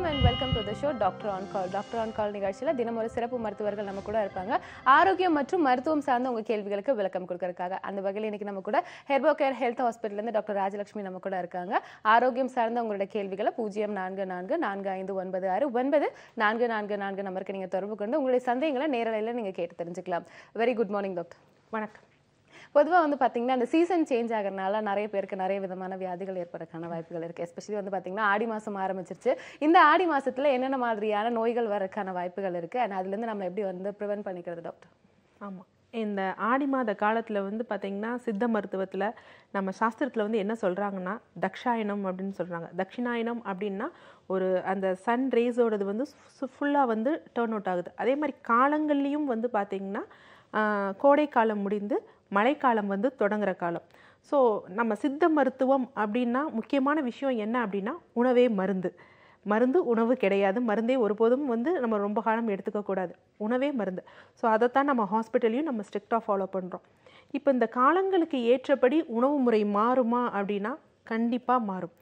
வணக்கம் and welcome to the show Doctor on Call. Doctor on Call நிகழ்ச்சியில் தினம் ஒரு சிறப்பு மருத்துவர்கள் நம்ம கூட இருப்பாங்க. ஆரோக்கியம் மற்றும் மருத்துவம் சார்ந்த உங்க கேள்விகளுக்கு விளக்கம் கொடுக்கறதுக்காக. அந்த வகையில் இன்னைக்கு நம்ம கூட ஹெர்போ கேர் ஹெல்த் ஹாஸ்பிட்டல்ல இருந்து டாக்டர் ராஜலட்சுமி நம்ம கூட இருக்காங்க. ஆரோக்கியம் சார்ந்த உங்களோட கேள்விகளை 044445969444 நம்பருக்கு நீங்க தொடர்பு கொண்டு உங்களுடைய சந்தேகங்களை நேரலையில் நீங்க கேட்டு தெரிஞ்சுக்கலாம். Very good morning doctor. வணக்கம். பொதுவாக வந்து பார்த்தீங்கன்னா அந்த சீசன் சேஞ்ச் ஆகிறதுனால நிறைய பேருக்கு நிறைய விதமான வியாதிகள் ஏற்படுறதுக்கான வாய்ப்புகள் இருக்குது. எஸ்பெஷலி வந்து பார்த்தீங்கன்னா ஆடி மாதம் ஆரம்பிச்சிருச்சு. இந்த ஆடி மாதத்தில் என்னென்ன மாதிரியான நோய்கள் வரதுக்கான வாய்ப்புகள் இருக்குது அண்ட் அதுலேருந்து நம்ம எப்படி வந்து ப்ரிவென்ட் பண்ணிக்கிறது டாக்டர்? ஆமாம், இந்த ஆடி மாத காலத்தில் வந்து பார்த்திங்கன்னா சித்த மருத்துவத்தில் நம்ம சாஸ்திரத்தில் வந்து என்ன சொல்கிறாங்கன்னா தக்ஷாயனம் அப்படின்னு சொல்கிறாங்க. தட்சிணாயனம் அப்படின்னா ஒரு அந்த சன் ரேஸோடது வந்து ஃபுல்லாக வந்து டேர்ன் அவுட் ஆகுது. அதே மாதிரி காலங்கள்லேயும் வந்து பார்த்திங்கன்னா கோடை காலம் முடிந்து மழைக்காலம் வந்து தொடங்குற காலம். ஸோ நம்ம சித்த மருத்துவம் அப்படின்னா முக்கியமான விஷயம் என்ன அப்படின்னா உணவே மருந்து. மருந்து உணவு கிடையாது. மருந்தே ஒருபோதும் வந்து நம்ம ரொம்ப காலம் எடுத்துக்கக்கூடாது. உணவே மருந்து. ஸோ அதைத்தான் நம்ம ஹாஸ்பிட்டல்லையும் நம்ம ஸ்ட்ரிக்டாக ஃபாலோ பண்ணுறோம். இப்போ இந்த காலங்களுக்கு ஏற்றபடி உணவு முறை மாறுமா அப்படின்னா கண்டிப்பாக மாறும்.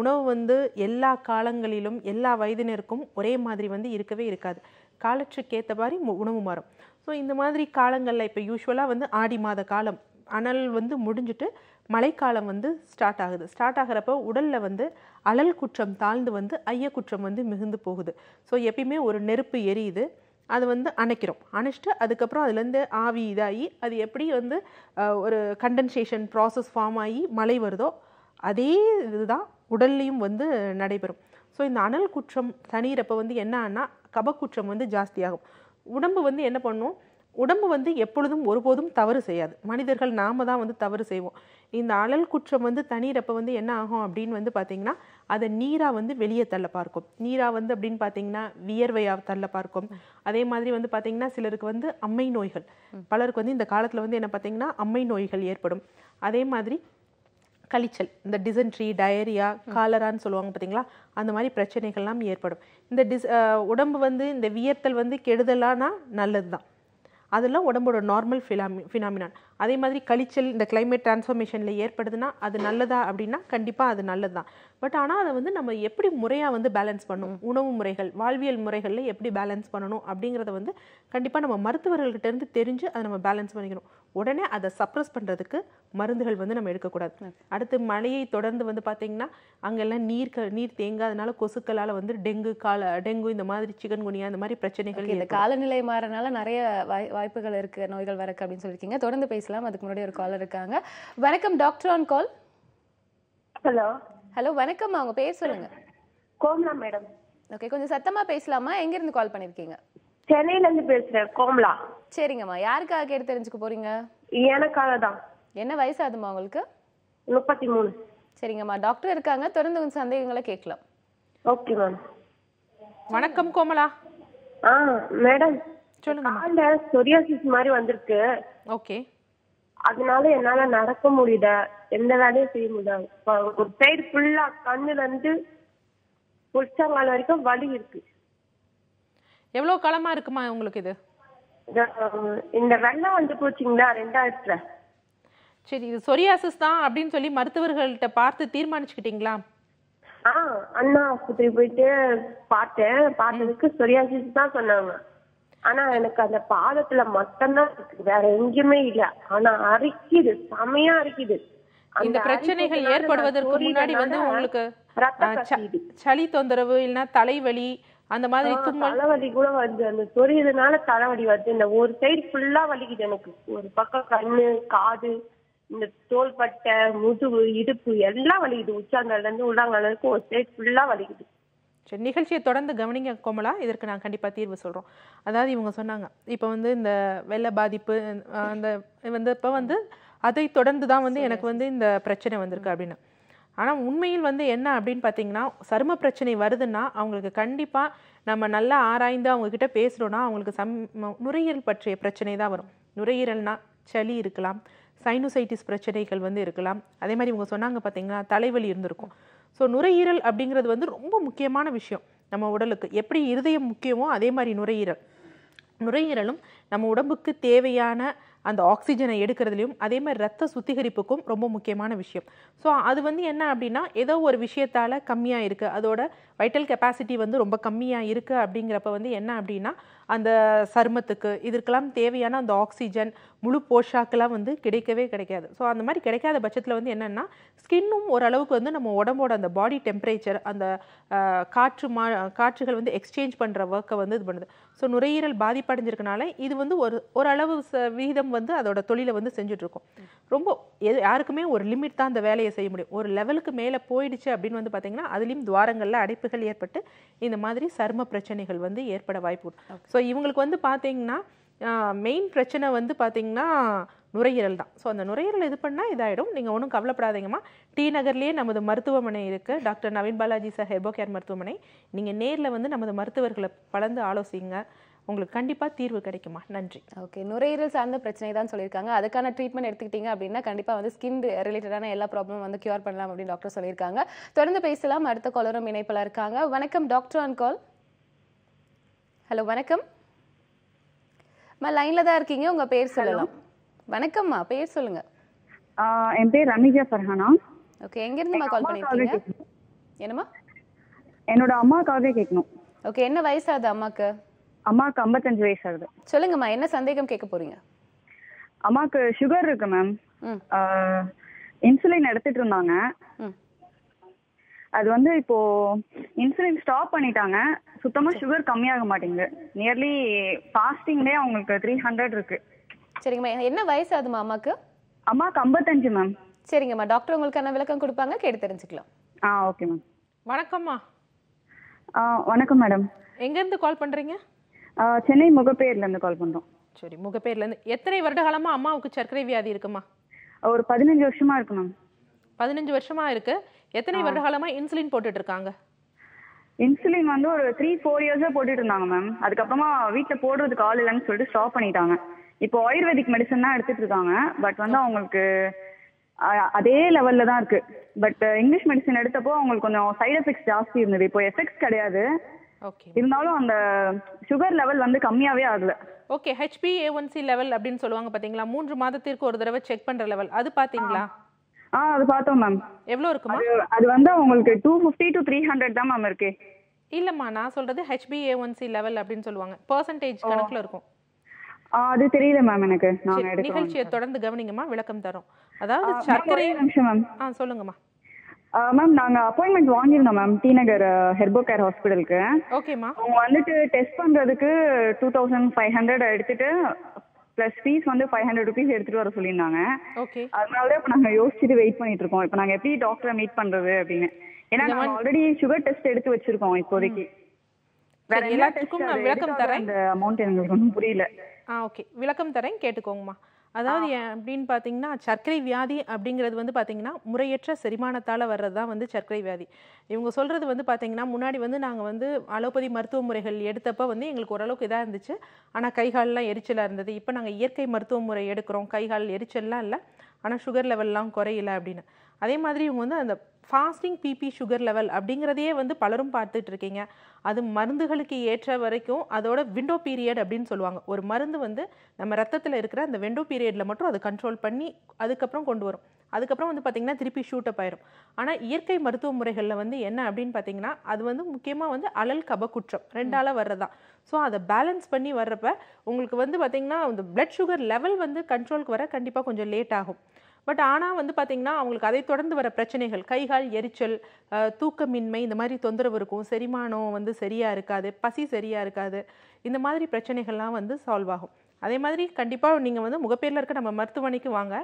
உணவு வந்து எல்லா காலங்களிலும் எல்லா வயதினருக்கும் ஒரே மாதிரி வந்து இருக்கவே இருக்காது. காலத்துக்கேற்ற மாதிரி உணவு மாறும். ஸோ இந்த மாதிரி காலங்களில் இப்போ யூஸ்வலாக வந்து ஆடி மாத காலம் அனல் வந்து முடிஞ்சுட்டு மழைக்காலம் வந்து ஸ்டார்ட் ஆகுது. ஸ்டார்ட் ஆகிறப்போ உடலில் வந்து அனல் குற்றம் தாழ்ந்து வந்து ஐய குற்றம் வந்து மிகுந்து போகுது. ஸோ எப்பயுமே ஒரு நெருப்பு எரியுது, அது வந்து அணைக்கிறோம். அணைச்சிட்டு அதுக்கப்புறம் அதுலேருந்து ஆவி இதாகி அது எப்படி வந்து ஒரு கண்டென்சேஷன் ப்ராசஸ் ஃபார்ம் ஆகி மழை வருதோ அதே இதுதான் உடல்லையும் வந்து நடைபெறும். ஸோ இந்த அனல் குற்றம் தண்ணீரப்போ வந்து என்ன ஆனால் கபக்குற்றம் வந்து ஜாஸ்தியாகும். உடம்பு வந்து என்ன பண்ணும், உடம்பு வந்து எப்பொழுதும் ஒருபோதும் தவறு செய்யாது. மனிதர்கள் நாம தான் வந்து தவறு செய்வோம். இந்த அனல் குற்றம் வந்து தண்ணீரப்போ வந்து என்ன ஆகும் அப்படின்னு வந்து பார்த்திங்கன்னா அதை நீராக வந்து வெளியே தள்ள பார்க்கும். நீராக வந்து அப்படின்னு பார்த்தீங்கன்னா வியர்வையாக தள்ள பார்க்கும். அதே மாதிரி வந்து பார்த்திங்கன்னா சிலருக்கு வந்து அம்மை நோய்கள், பலருக்கு வந்து இந்த காலத்தில் வந்து என்ன பார்த்திங்கன்னா அம்மை நோய்கள் ஏற்படும். அதே மாதிரி கழிச்சல், இந்த டிசென்ட்ரி, டயரியா, காலரான்னு சொல்லுவாங்க பார்த்தீங்களா, அந்த மாதிரி பிரச்சனைகள்லாம் ஏற்படும். இந்த உடம்பு வந்து இந்த வியர்த்தல் வந்து கெடுதலானா நல்லது தான். அதெல்லாம் உடம்போட நார்மல் ஃபினாமினான். அதே மாதிரி கழிச்சல் இந்த கிளைமேட் டிரான்ஸ்ஃபர்மேஷனில் ஏற்படுதுன்னா அது நல்லதா அப்படின்னா கண்டிப்பாக அது நல்லது தான். பட் ஆனால் அதை வந்து நம்ம எப்படி முறையாக வந்து பேலன்ஸ் பண்ணணும், உணவு முறைகள் வாழ்வியல் முறைகளில் எப்படி பேலன்ஸ் பண்ணணும் அப்படிங்கிறத வந்து கண்டிப்பாக நம்ம மருத்துவர்கள்கிட்ட இருந்து தெரிஞ்சு அதை நம்ம பேலன்ஸ் பண்ணிக்கணும். உடனே அதை சப்ரஸ் பண்ணுறதுக்கு மருந்துகள் வந்து நம்ம எடுக்கக்கூடாது. அடுத்து மழையை தொடர்ந்து வந்து பார்த்திங்கன்னா அங்கெல்லாம் நீர் தேங்காதனால கொசுக்களால் வந்து டெங்கு இந்த மாதிரி சிக்கன்குனியா இந்த மாதிரி பிரச்சனைகள். இந்த காலநிலை மாறனால நிறைய வாய்ப்புகள் இருக்குது நோய்கள் வரக்கு அப்படின்னு சொல்லியிருக்கீங்க. தொடர்ந்து பேசலாம். அதுக்கு முன்னாடி ஒரு காலர் இருக்காங்க. வணக்கம் doctor on call. Hello. Hello வணக்கம், அவங்க பேர் சொல்லுங்க. கோமலா மேடம். ஓகே, கொஞ்சம் சத்தமா பேசலாமா? எங்க இருந்து கால் பண்ணிருக்கீங்க? சென்னையில இருந்து பேசுறேன், கோமலா. சரிங்கம்மா, யாருக்காக கேட்டு தெரிஞ்சுக்க போறீங்க? எனக்காக தான். என்ன வயசு ஆகுதுமா உங்களுக்கு? 33. சரிங்கம்மா, டாக்டர் இருக்காங்க, தொடர்ந்து உங்க சந்தேகங்களை கேட்கலாம். Okay ma'am. வணக்கம் கோமலா. மேடம் சொல்லுங்க. கால்ல சொரியாசிஸ் மாதிரி வந்திருக்கு. ஓகே. அதனால என்னால நடக்க முடியல, எந்த வேலையும் செய்ய முடியல. ஒரு சைடு ஃபுல்லா கண்ணுல இருந்து புடிச்சங்கால வரைக்கும் வலி இருக்கு. எவ்வளோ காலமா இருக்குமா உங்களுக்கு இது? இந்த வெள்ளம் வந்து போச்சுங்களா 2000. சரி, இது சொரியாசிஸ் தான் அப்படின்னு சொல்லி மருத்துவர்கள்ட்ட பார்த்து தீர்மானிச்சுக்கிட்டீங்களா? அண்ணா ஆஸ்பத்திரி போயிட்டு பார்த்ததுக்கு சொரியாசிஸ் தான் சொன்னாங்க. ஆனா எனக்கு அந்த பாதத்துல மட்டும்தான் இருக்கு, வேற எங்கேயுமே இல்ல. ஆனா அரிக்குது, செமையா அரிக்குது. இந்த பிரச்சனைகள் ஏற்படுவதற்கு முன்னாடி வந்து உங்களுக்கு சளி தொந்தரவு இல்லைன்னா தலைவலி அந்த மாதிரி தலைவலி கூட வருது. அந்த சொரியதுனால தலைவலி வருது. இந்த ஒரு சைடு ஃபுல்லா வலிக்குது எனக்கு. ஒரு பக்கம் கண்ணு, காது, இந்த தோள்பட்டை, முதுகு, இடுப்பு எல்லாம் வலிக்குது. உச்சாங்கால இருந்து உள்ளாங்கால இருக்கு ஒரு சைடு ஃபுல்லா வலிக்குது. சரி, நிகழ்ச்சியை தொடர்ந்து கவனிங்க கோமலா. இதற்கு நான் கண்டிப்பாக தீர்வு சொல்கிறோம். அதாவது இவங்க சொன்னாங்க இப்போ வந்து இந்த வெள்ள பாதிப்பு அந்த வந்து இப்போ வந்து அதை தொடர்ந்து தான் வந்து எனக்கு வந்து இந்த பிரச்சனை வந்திருக்கு அப்படின்னு. ஆனால் உண்மையில் வந்து என்ன அப்படின்னு பார்த்தீங்கன்னா சரும பிரச்சனை வருதுன்னா அவங்களுக்கு கண்டிப்பாக நம்ம நல்லா ஆராய்ந்து அவங்கக்கிட்ட பேசுகிறோன்னா அவங்களுக்கு நுரையீரல் பற்றிய பிரச்சனை தான் வரும். நுரையீரல்னா சளி இருக்கலாம், சைனோசைட்டிஸ் பிரச்சனைகள் வந்து இருக்கலாம். அதே மாதிரி இவங்க சொன்னாங்க பார்த்தீங்கன்னா தலைவலி இருந்திருக்கும். ஸோ நுரையீரல் அப்படிங்கிறது வந்து ரொம்ப முக்கியமான விஷயம் நம்ம உடலுக்கு. எப்படி இருதயம் முக்கியமோ அதே மாதிரி நுரையீரலும் நம்ம உடம்புக்கு தேவையான அந்த ஆக்சிஜனை எடுக்கிறதுலையும் அதே மாதிரி ரத்த சுத்திகரிப்புக்கும் ரொம்ப முக்கியமான விஷயம். ஸோ அது வந்து என்ன அப்படின்னா ஏதோ ஒரு விஷயத்தால் கம்மியாக இருக்குது, அதோட வைட்டல் கெப்பாசிட்டி வந்து ரொம்ப கம்மியாக இருக்குது அப்படிங்கிறப்ப வந்து என்ன அப்படின்னா அந்த சருமத்துக்கு இதற்கெல்லாம் தேவையான அந்த ஆக்சிஜன் முழு போஷாக்கெல்லாம் வந்து கிடைக்கவே கிடைக்காது. ஸோ அந்த மாதிரி கிடைக்காத பட்சத்தில் வந்து என்னென்னா ஸ்கின்னும் ஓரளவுக்கு வந்து நம்ம உடம்போட அந்த பாடி டெம்பரேச்சர் அந்த காற்றுகள் வந்து எக்ஸ்சேஞ்ச் பண்ணுற ஒர்க்கை வந்து இது பண்ணுது. ஸோ நுரையீரல் பாதிப்படைஞ்சிருக்கனால இது வந்து ஓரளவு விகிதம் வந்து அதோட தொழிலை வந்து செஞ்சுட்ருக்கோம். ரொம்ப யாருக்குமே ஒரு லிமிட் தான் அந்த வேலையை செய்ய முடியும். ஒரு லெவலுக்கு மேலே போயிடுச்சு அப்படின்னு வந்து பார்த்திங்கன்னா அதுலேயும் துவாரங்களில் அடைப்புகள் ஏற்பட்டு இந்த மாதிரி சரும பிரச்சனைகள் வந்து ஏற்பட வாய்ப்பு. ஸோ இவங்களுக்கு வந்து பார்த்தீங்கன்னா மெயின் பிரச்சனை வந்து பார்த்தீங்கன்னா நுரையீரல் தான். ஸோ அந்த நுரையீரல் இது பண்ணால் இதாகிடும். நீங்கள் ஒன்றும் கவலைப்படாதீங்கம்மா. டி நகர்லேயே நமது மருத்துவமனை இருக்குது, doctor Naveen Balaji sir herbo care மருத்துவமனை. நீங்கள் நேரில் வந்து நமது மருத்துவர்களை கலந்து ஆலோசிங்க, உங்களுக்கு கண்டிப்பாக தீர்வு கிடைக்குமா. நன்றி. ஓகே, நுரையீரல் சார்ந்த பிரச்சனை தான் சொல்லியிருக்காங்க. அதுக்கான ட்ரீட்மெண்ட் எடுத்துக்கிட்டீங்க அப்படின்னா கண்டிப்பாக வந்து ஸ்கின் ரிலேட்டடான எல்லா ப்ராப்ளமும் வந்து கியூர் பண்ணலாம் அப்படின்னு டாக்டர் சொல்லியிருக்காங்க. தொடர்ந்து பேசலாம். அடுத்த காலரும் இணைப்பில் இருக்காங்க. வணக்கம், டாக்டர் ஆன் கால். ஹலோ, வணக்கம். லைன்ல தான் இருக்கீங்க, உங்க பேர் சொல்லலாம். வணக்கம்மா, பேர் சொல்லுங்க. என் பேர் ரமிஜா ஃபர்ஹானா. ஓகே, எங்க இருந்து கால் பண்ணிருக்கீங்க? என்னம்மா? என்னோட அம்மாக்காகவே கேட்கணும். ஓகே, என்ன வயசு ஆகுது அம்மாக்கு? அம்மாக்கு 55 வயசு ஆகுது. சொல்லுங்கம்மா, என்ன சந்தேகம் கேட்க போறீங்க? அம்மாக்கு சுகர் இருக்கு மேம். இன்சுலின் எடுத்துட்டு இருந்தாங்க. அது வந்து இப்போ இன்சுலின் ஸ்டாப் பண்ணிட்டாங்க. சுத்தமா சுகர் கம்மியாக மாட்டேங்குது. நியர்லி ஃபாஸ்டிங்லேயே அவங்களுக்கு 300 இருக்கு. சரிங்கம்மா, என்ன வயசு ஆகுதுமா அம்மாக்கு? அம்மாக்கு 55 மேம். சரிங்கம்மா, டாக்டர் உங்களுக்கான விளக்கம் கொடுப்பாங்க, கேட்டு தெரிஞ்சுக்கலாம். Okay ma'am. வணக்கம்மா. வணக்கம் மேடம். எங்கேருந்து கால் பண்ணுறீங்க? சென்னை முகப்பேர்லேருந்து கால் பண்ணுறோம். சரி, முகப்பேர்லேருந்து. எத்தனை வருட காலமாக அம்மாவுக்கு சர்க்கரை வியாதி இருக்குமா? ஒரு 15 வருஷமா இருக்கு மேம். 15 வருஷமா இருக்கு. எத்தனை வருட காலமா இன்சுலின் போட்டுட்டு இருக்காங்க? இன்சுலின் வந்து ஒரு 3-4 இயர்ஸா போட்டுட்டு இருந்தாங்க மேம். அதுக்கப்புறமா வீட்டில் போடுறதுக்கு ஆள் இல்லைன்னு சொல்லிட்டு ஸ்டாப் பண்ணிட்டாங்க. இப்போ ஆயுர்வேதிக் மெடிசன் தான் எடுத்துட்டு இருக்காங்க. பட் வந்து அவங்களுக்கு அதே லெவல்ல தான் இருக்கு. பட் இங்கிலீஷ் மெடிசன் எடுத்தப்போ அவங்களுக்கு கொஞ்சம் சைடு எஃபெக்ட்ஸ் ஜாஸ்தி இருந்தது. இப்போ எஃபெக்ட்ஸ் கிடையாது, இருந்தாலும் அந்த சுகர் லெவல் வந்து கம்மியாவே ஆகல. ஓகே, HbA1c லெவல் அப்படின்னு சொல்லுவாங்க பாத்தீங்களா, 3 மாதத்திற்கு ஒரு தடவை செக் பண்ற லெவல், அது பாத்தீங்களா? அது பார்த்தோம் மேம். எவ்வளவு இருக்குமா? அது வந்து உங்களுக்கு 250 to 300 தான் மேம் இருக்கு. இல்லம்மா, நான் சொல்றது HbA1c லெவல் அப்படின்னு சொல்லுவாங்க, பெர்சன்டேஜ் கணக்குல இருக்கும். அது தெரியல மேம் எனக்கு. நாங்க நிகழ்ச்சியை தொடர்ந்து கவனிங்கம்மா, விளக்கம் தரோம். அதாவது சர்க்கரை மேம். சொல்லுங்கம்மா. மேம், நாங்க அப்பாயின்மெண்ட் வாங்கியிருந்தோம் மேம் டி நகர் ஹெர்போ கேர் ஹாஸ்பிட்டலுக்கு. ஓகேம்மா. அவங்க வந்துட்டு டெஸ்ட் பண்றதுக்கு 2500 எடுத்துட்டு பிளஸ் ஃபீஸ் வந்து 500 rupees எடுத்துட்டு வர சொல்லியிருந்தாங்க. ஓகே, அதனால இப்ப நாங்க யோசிச்சுட்டு வெயிட் பண்ணிட்டு இருக்கோம். இப்ப நாங்க எப்படி டாக்டரை மீட் பண்றது அப்படின்னு. ஏன்னா நாங்க ஆல்ரெடி சுகர் டெஸ்ட் எடுத்து வச்சிருக்கோம் இப்போதைக்கு. வேற எல்லாத்துக்கும் நான் விளக்கம் தரேன். அந்த அமௌண்ட் எங்களுக்கு ஒன்றும் புரியல. ஓகே, விளக்கம் தரேன், கேட்டுக்கோங்கம்மா. அதாவது அப்படின்னு பார்த்தீங்கன்னா சர்க்கரை வியாதி அப்படிங்கிறது வந்து பார்த்தீங்கன்னா முறையற்ற செரிமானத்தால் வர்றது தான் வந்து சர்க்கரை வியாதி. இவங்க சொல்கிறது வந்து பார்த்தீங்கன்னா முன்னாடி வந்து நாங்கள் வந்து அலோபதி மருத்துவ முறைகள் எடுத்தப்போ வந்து எங்களுக்கு ஓரளவுக்கு இதாக இருந்துச்சு, ஆனால் கைகாலெலாம் எரிச்சலாக இருந்தது. இப்போ நாங்கள் இயற்கை மருத்துவ முறை எடுக்கிறோம், கைகால் எரிச்சல்லாம் இல்லை, ஆனால் சுகர் லெவல்லாம் குறையில அப்படின்னு. அதே மாதிரி இவங்க வந்து அந்த ஃபாஸ்டிங் பிபி சுகர் லெவல் அப்படிங்கிறதையே வந்து பலரும் பார்த்துட்டு இருக்கீங்க. அது மருந்துகளுக்கு ஏற்ற வரைக்கும் அதோட விண்டோ பீரியட் அப்படின்னு சொல்லுவாங்க. ஒரு மருந்து வந்து நம்ம ரத்தத்தில் இருக்கிற அந்த விண்டோ பீரியடில் மட்டும் அதை கண்ட்ரோல் பண்ணி அதுக்கப்புறம் கொண்டு வரும். அதுக்கப்புறம் வந்து பார்த்திங்கன்னா திருப்பி ஷூட்டப் ஆயிரும். ஆனால் இயற்கை மருத்துவ முறைகளில் வந்து என்ன அப்படின்னு பார்த்தீங்கன்னா அது வந்து முக்கியமாக வந்து அழல் கபக்குற்றம் ரெண்டால வர்றதான். ஸோ அதை பேலன்ஸ் பண்ணி வர்றப்ப உங்களுக்கு வந்து பார்த்திங்கன்னா அந்த பிளட் சுகர் லெவல் வந்து கண்ட்ரோலுக்கு வர கண்டிப்பாக கொஞ்சம் லேட் ஆகும். பட் ஆனால் வந்து பார்த்திங்கன்னா அவங்களுக்கு அதை தொடர்ந்து வர பிரச்சனைகள், கைகால் எரிச்சல், தூக்கமின்மை, இந்த மாதிரி தொந்தரவு இருக்கும், செரிமானம் வந்து சரியாக இருக்காது, பசி சரியாக இருக்காது, இந்த மாதிரி பிரச்சனைகள்லாம் வந்து சால்வ் ஆகும். அதே மாதிரி கண்டிப்பாக நீங்கள் வந்து முகப்பேரில் இருக்க நம்ம மருத்துவமனைக்கு வாங்க.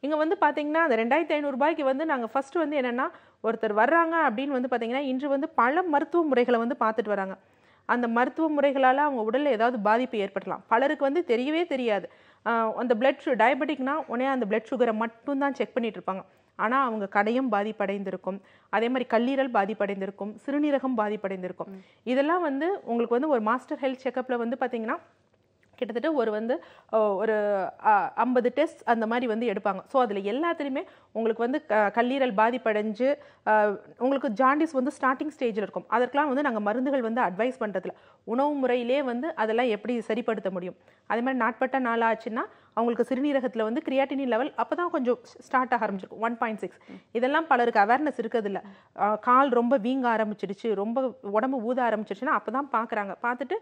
இங்கே வந்து பார்த்திங்கன்னா அந்த 2500 ரூபாய்க்கு வந்து நாங்கள் ஃபஸ்ட்டு வந்து என்னென்னா ஒருத்தர் வர்றாங்க அப்படின்னு வந்து பார்த்திங்கன்னா இன்று வந்து பல மருத்துவ முறைகளை வந்து பார்த்துட்டு வராங்க. அந்த மருத்துவ முறைகளால் அவங்க உடலில் ஏதாவது பாதிப்பு ஏற்படலாம். பலருக்கு வந்து தெரியவே தெரியாது. அந்த பிளட் டயபெட்டிக்னா உடனே அந்த பிளட் சுகரை மட்டும்தான் செக் பண்ணிட்டு இருப்பாங்க. ஆனால் அவங்க கடையும் பாதிப்படைந்திருக்கும், அதே மாதிரி கல்லீரல் பாதிப்படைந்திருக்கும், சிறுநீரகம் பாதிப்படைந்திருக்கும். இதெல்லாம் வந்து உங்களுக்கு வந்து ஒரு மாஸ்டர் ஹெல்த் செக்கப்பில் வந்து பார்த்திங்கன்னா கிட்டத்தட்ட ஒரு 50 டெஸ்ட் அந்த மாதிரி வந்து எடுப்பாங்க. ஸோ அதில் எல்லாத்துலேயுமே உங்களுக்கு வந்து கல்லீரல் பாதிப்படைஞ்சு உங்களுக்கு ஜாண்டிஸ் வந்து ஸ்டார்டிங் ஸ்டேஜில் இருக்கும். அதற்கெலாம் வந்து நாங்கள் மருந்துகள் வந்து அட்வைஸ் பண்ணுறதுல உணவு முறையிலே வந்து அதெல்லாம் எப்படி சரிப்படுத்த முடியும். அதே மாதிரி நாட்பட்ட நாளாச்சுன்னா அவங்களுக்கு சிறுநீரகத்தில் வந்து கிரியாட்டினின் லெவல் அப்போ தான் கொஞ்சம் ஸ்டார்ட் ஆக ஆரம்பிச்சிருக்கும் 1.6. இதெல்லாம் பலருக்கு அவேர்னஸ் இருக்கிறதில்ல. கால் ரொம்ப வீங்க ஆரம்பிச்சிடுச்சு, ரொம்ப உடம்பு ஊத ஆரம்பிச்சிருச்சுன்னா அப்போ தான் பார்க்குறாங்க. பார்த்துட்டு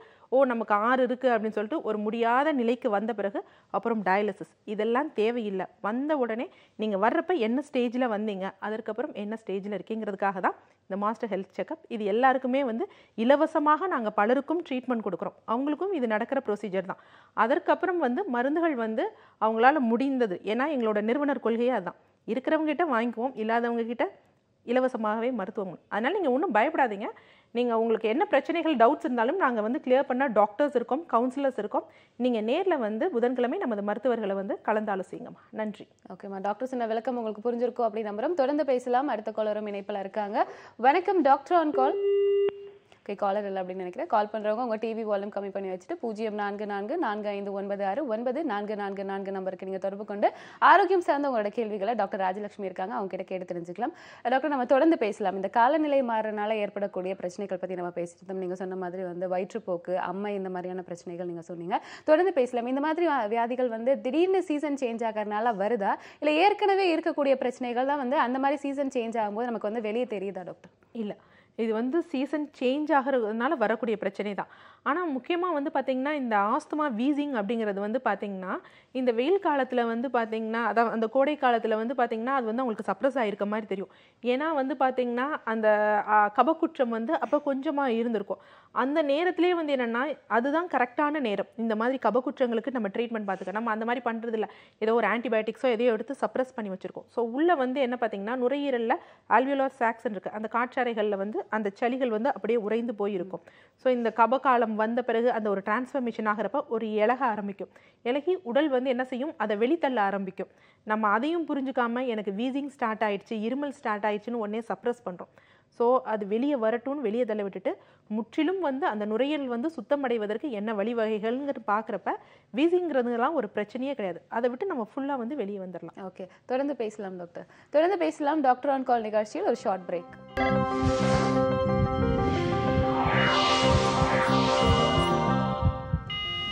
நமக்கு 6 இருக்குது அப்படின்னு சொல்லிட்டு ஒரு முடியாத நிலைக்கு வந்த பிறகு அப்புறம் டயாலிசிஸ். இதெல்லாம் தேவையில்லை. வந்த உடனே நீங்கள் வர்றப்ப என்ன ஸ்டேஜில் வந்தீங்க, அதற்கப்புறம் என்ன ஸ்டேஜில் இருக்கீங்கிறதுக்காக தான் இந்த மாஸ்டர் ஹெல்த் செக்அப். இது எல்லாருக்குமே வந்து இலவசமாக நாங்கள் பலருக்கும் ட்ரீட்மெண்ட் கொடுக்குறோம். அவங்களுக்கும் இது நடக்கிற ப்ரொசீஜர் தான். அதற்கப்புறம் வந்து மருந்துகள் வந்து அவங்களால முடிந்தது, ஏன்னா எங்களோட நிறுவனர் கொள்கையே அதுதான், இருக்கிறவங்க கிட்ட வாங்கிக்குவோம், இல்லாதவங்க கிட்ட இலவசமாகவே மருத்துவம். அதனால் நீங்கள் ஒன்றும் பயப்படாதீங்க. நீங்கள் உங்களுக்கு என்ன பிரச்சனைகள் டவுட்ஸ் இருந்தாலும் நாங்கள் வந்து கிளியர் பண்ண டாக்டர்ஸ் இருக்கோம், கவுன்சிலர்ஸ் இருக்கோம். நீங்கள் நேரில் வந்து புதன்கிழமை நமது மருத்துவர்களை வந்து கலந்தாலோசிங்கம்மா. நன்றி. ஓகேம்மா, டாக்டர் சொன்ன விளக்கம் உங்களுக்கு புரிஞ்சிருக்கும் அப்படி நம்புறோம். தொடர்ந்து பேசலாம். அடுத்த காலரும் இணைப்பில் இருக்காங்க. வணக்கம், doctor on call. Okay, caller இல்லை அப்படின்னு நினைக்கிறேன். கால் பண்ணுறவங்க உங்கள் டிவி வால்யூம் கம்மி பண்ணி வச்சுட்டு 044445969444 நம்பருக்கு நீங்கள் தொடர்பு கொண்டு ஆரோக்கியம் சார்ந்த உங்களோட கேள்விகளை டாக்டர் ராஜலட்சுமி இருக்காங்க, அவங்க கிட்ட கேட்டு தெரிஞ்சுக்கலாம். டாக்டர், நம்ம தொடர்ந்து பேசலாம். இந்த காலநிலை மாறனால ஏற்படக்கூடிய பிரச்சனைகள் பற்றி நம்ம பேசிட்டு இருந்தோம். நீங்கள் சொன்ன மாதிரி வந்து வயிற்றுப்போக்கு, அம்மை, இந்த மாதிரியான பிரச்சனைகள் நீங்கள் சொன்னீங்க. தொடர்ந்து பேசலாம். இந்த மாதிரி வியாதிகள் வந்து திடீர்னு சீசன் சேஞ்ச் ஆகிறதுனால வருதா, இல்லை ஏற்கனவே இருக்கக்கூடிய பிரச்சனைகள் தான் வந்து அந்த மாதிரி சீசன் சேஞ்ச் ஆகும்போது நமக்கு வந்து வெளியே தெரியுதா டாக்டர்? இல்லை, இது வந்து சீசன் சேஞ்ச் ஆகிறதுனால வரக்கூடிய பிரச்சனை தான். ஆனால் முக்கியமாக வந்து பார்த்திங்கன்னா இந்த ஆஸ்துமா, வீசிங் அப்படிங்கிறது வந்து பார்த்திங்கன்னா இந்த வெயில் காலத்தில் வந்து பார்த்திங்கன்னா, அதான் அந்த கோடை காலத்தில் வந்து பார்த்திங்கன்னா அது வந்து அவங்களுக்கு சப்ரஸ் ஆகிருக்க மாதிரி தெரியும். ஏன்னா வந்து பார்த்திங்கன்னா அந்த கபக்குற்றம் வந்து அப்போ கொஞ்சமாக இருந்திருக்கும். அந்த நேரத்துலேயே வந்து என்னென்னா அதுதான் கரெக்டான நேரம் இந்த மாதிரி கபக்குற்றங்களுக்கு நம்ம ட்ரீட்மெண்ட் பார்த்துக்க. நம்ம அந்த மாதிரி பண்ணுறதில்ல, ஏதோ ஒரு ஆன்டிபயோட்டிக்ஸோ எதையோ எடுத்து சப்ரஸ் பண்ணி வச்சுருக்கோம். ஸோ உள்ளே வந்து என்ன பார்த்திங்கன்னா நுரையீரலில் ஆல்வியோலார் சாக்ஸ்ன்னு இருக்குது, அந்த காற்றாறைகளில் வந்து அந்த சளிகள் வந்து அப்படியே உறைந்து போயிருக்கும். ஸோ இந்த கபகாலம் வந்த பிறகு அந்த ஒரு டிரான்ஸ்ஃபர்மேஷன் ஆகிறப்ப ஒரு இலக ஆரம்பிக்கும். இலகி உடல் வந்து என்ன செய்யும், அதை வெளித்தள்ள ஆரம்பிக்கும். நம்ம அதையும் புரிஞ்சுக்காம எனக்கு வீசிங் ஸ்டார்ட் ஆயிடுச்சு, இருமல் ஸ்டார்ட் ஆயிடுச்சுன்னு உடனே சப்ரஸ் பண்ணுறோம். ஸோ அது வெளியே வரட்டும்னு வெளியே தள்ள விட்டுட்டு முற்றிலும் வந்து அந்த நுரையீரல் வந்து சுத்தமடைவதற்கு என்ன வழிவகைகள்ங்கிறது பார்க்குறப்ப வீசிங்கிறதுலாம் ஒரு பிரச்சனையே கிடையாது. அதை விட்டு நம்ம ஃபுல்லாக வந்து வெளியே வந்துடலாம். ஓகே, தொடர்ந்து பேசலாம் டாக்டர். தொடர்ந்து பேசலாம். டாக்டர் ஆன் கால் நிகழ்ச்சியில் ஒரு ஷார்ட் பிரேக்.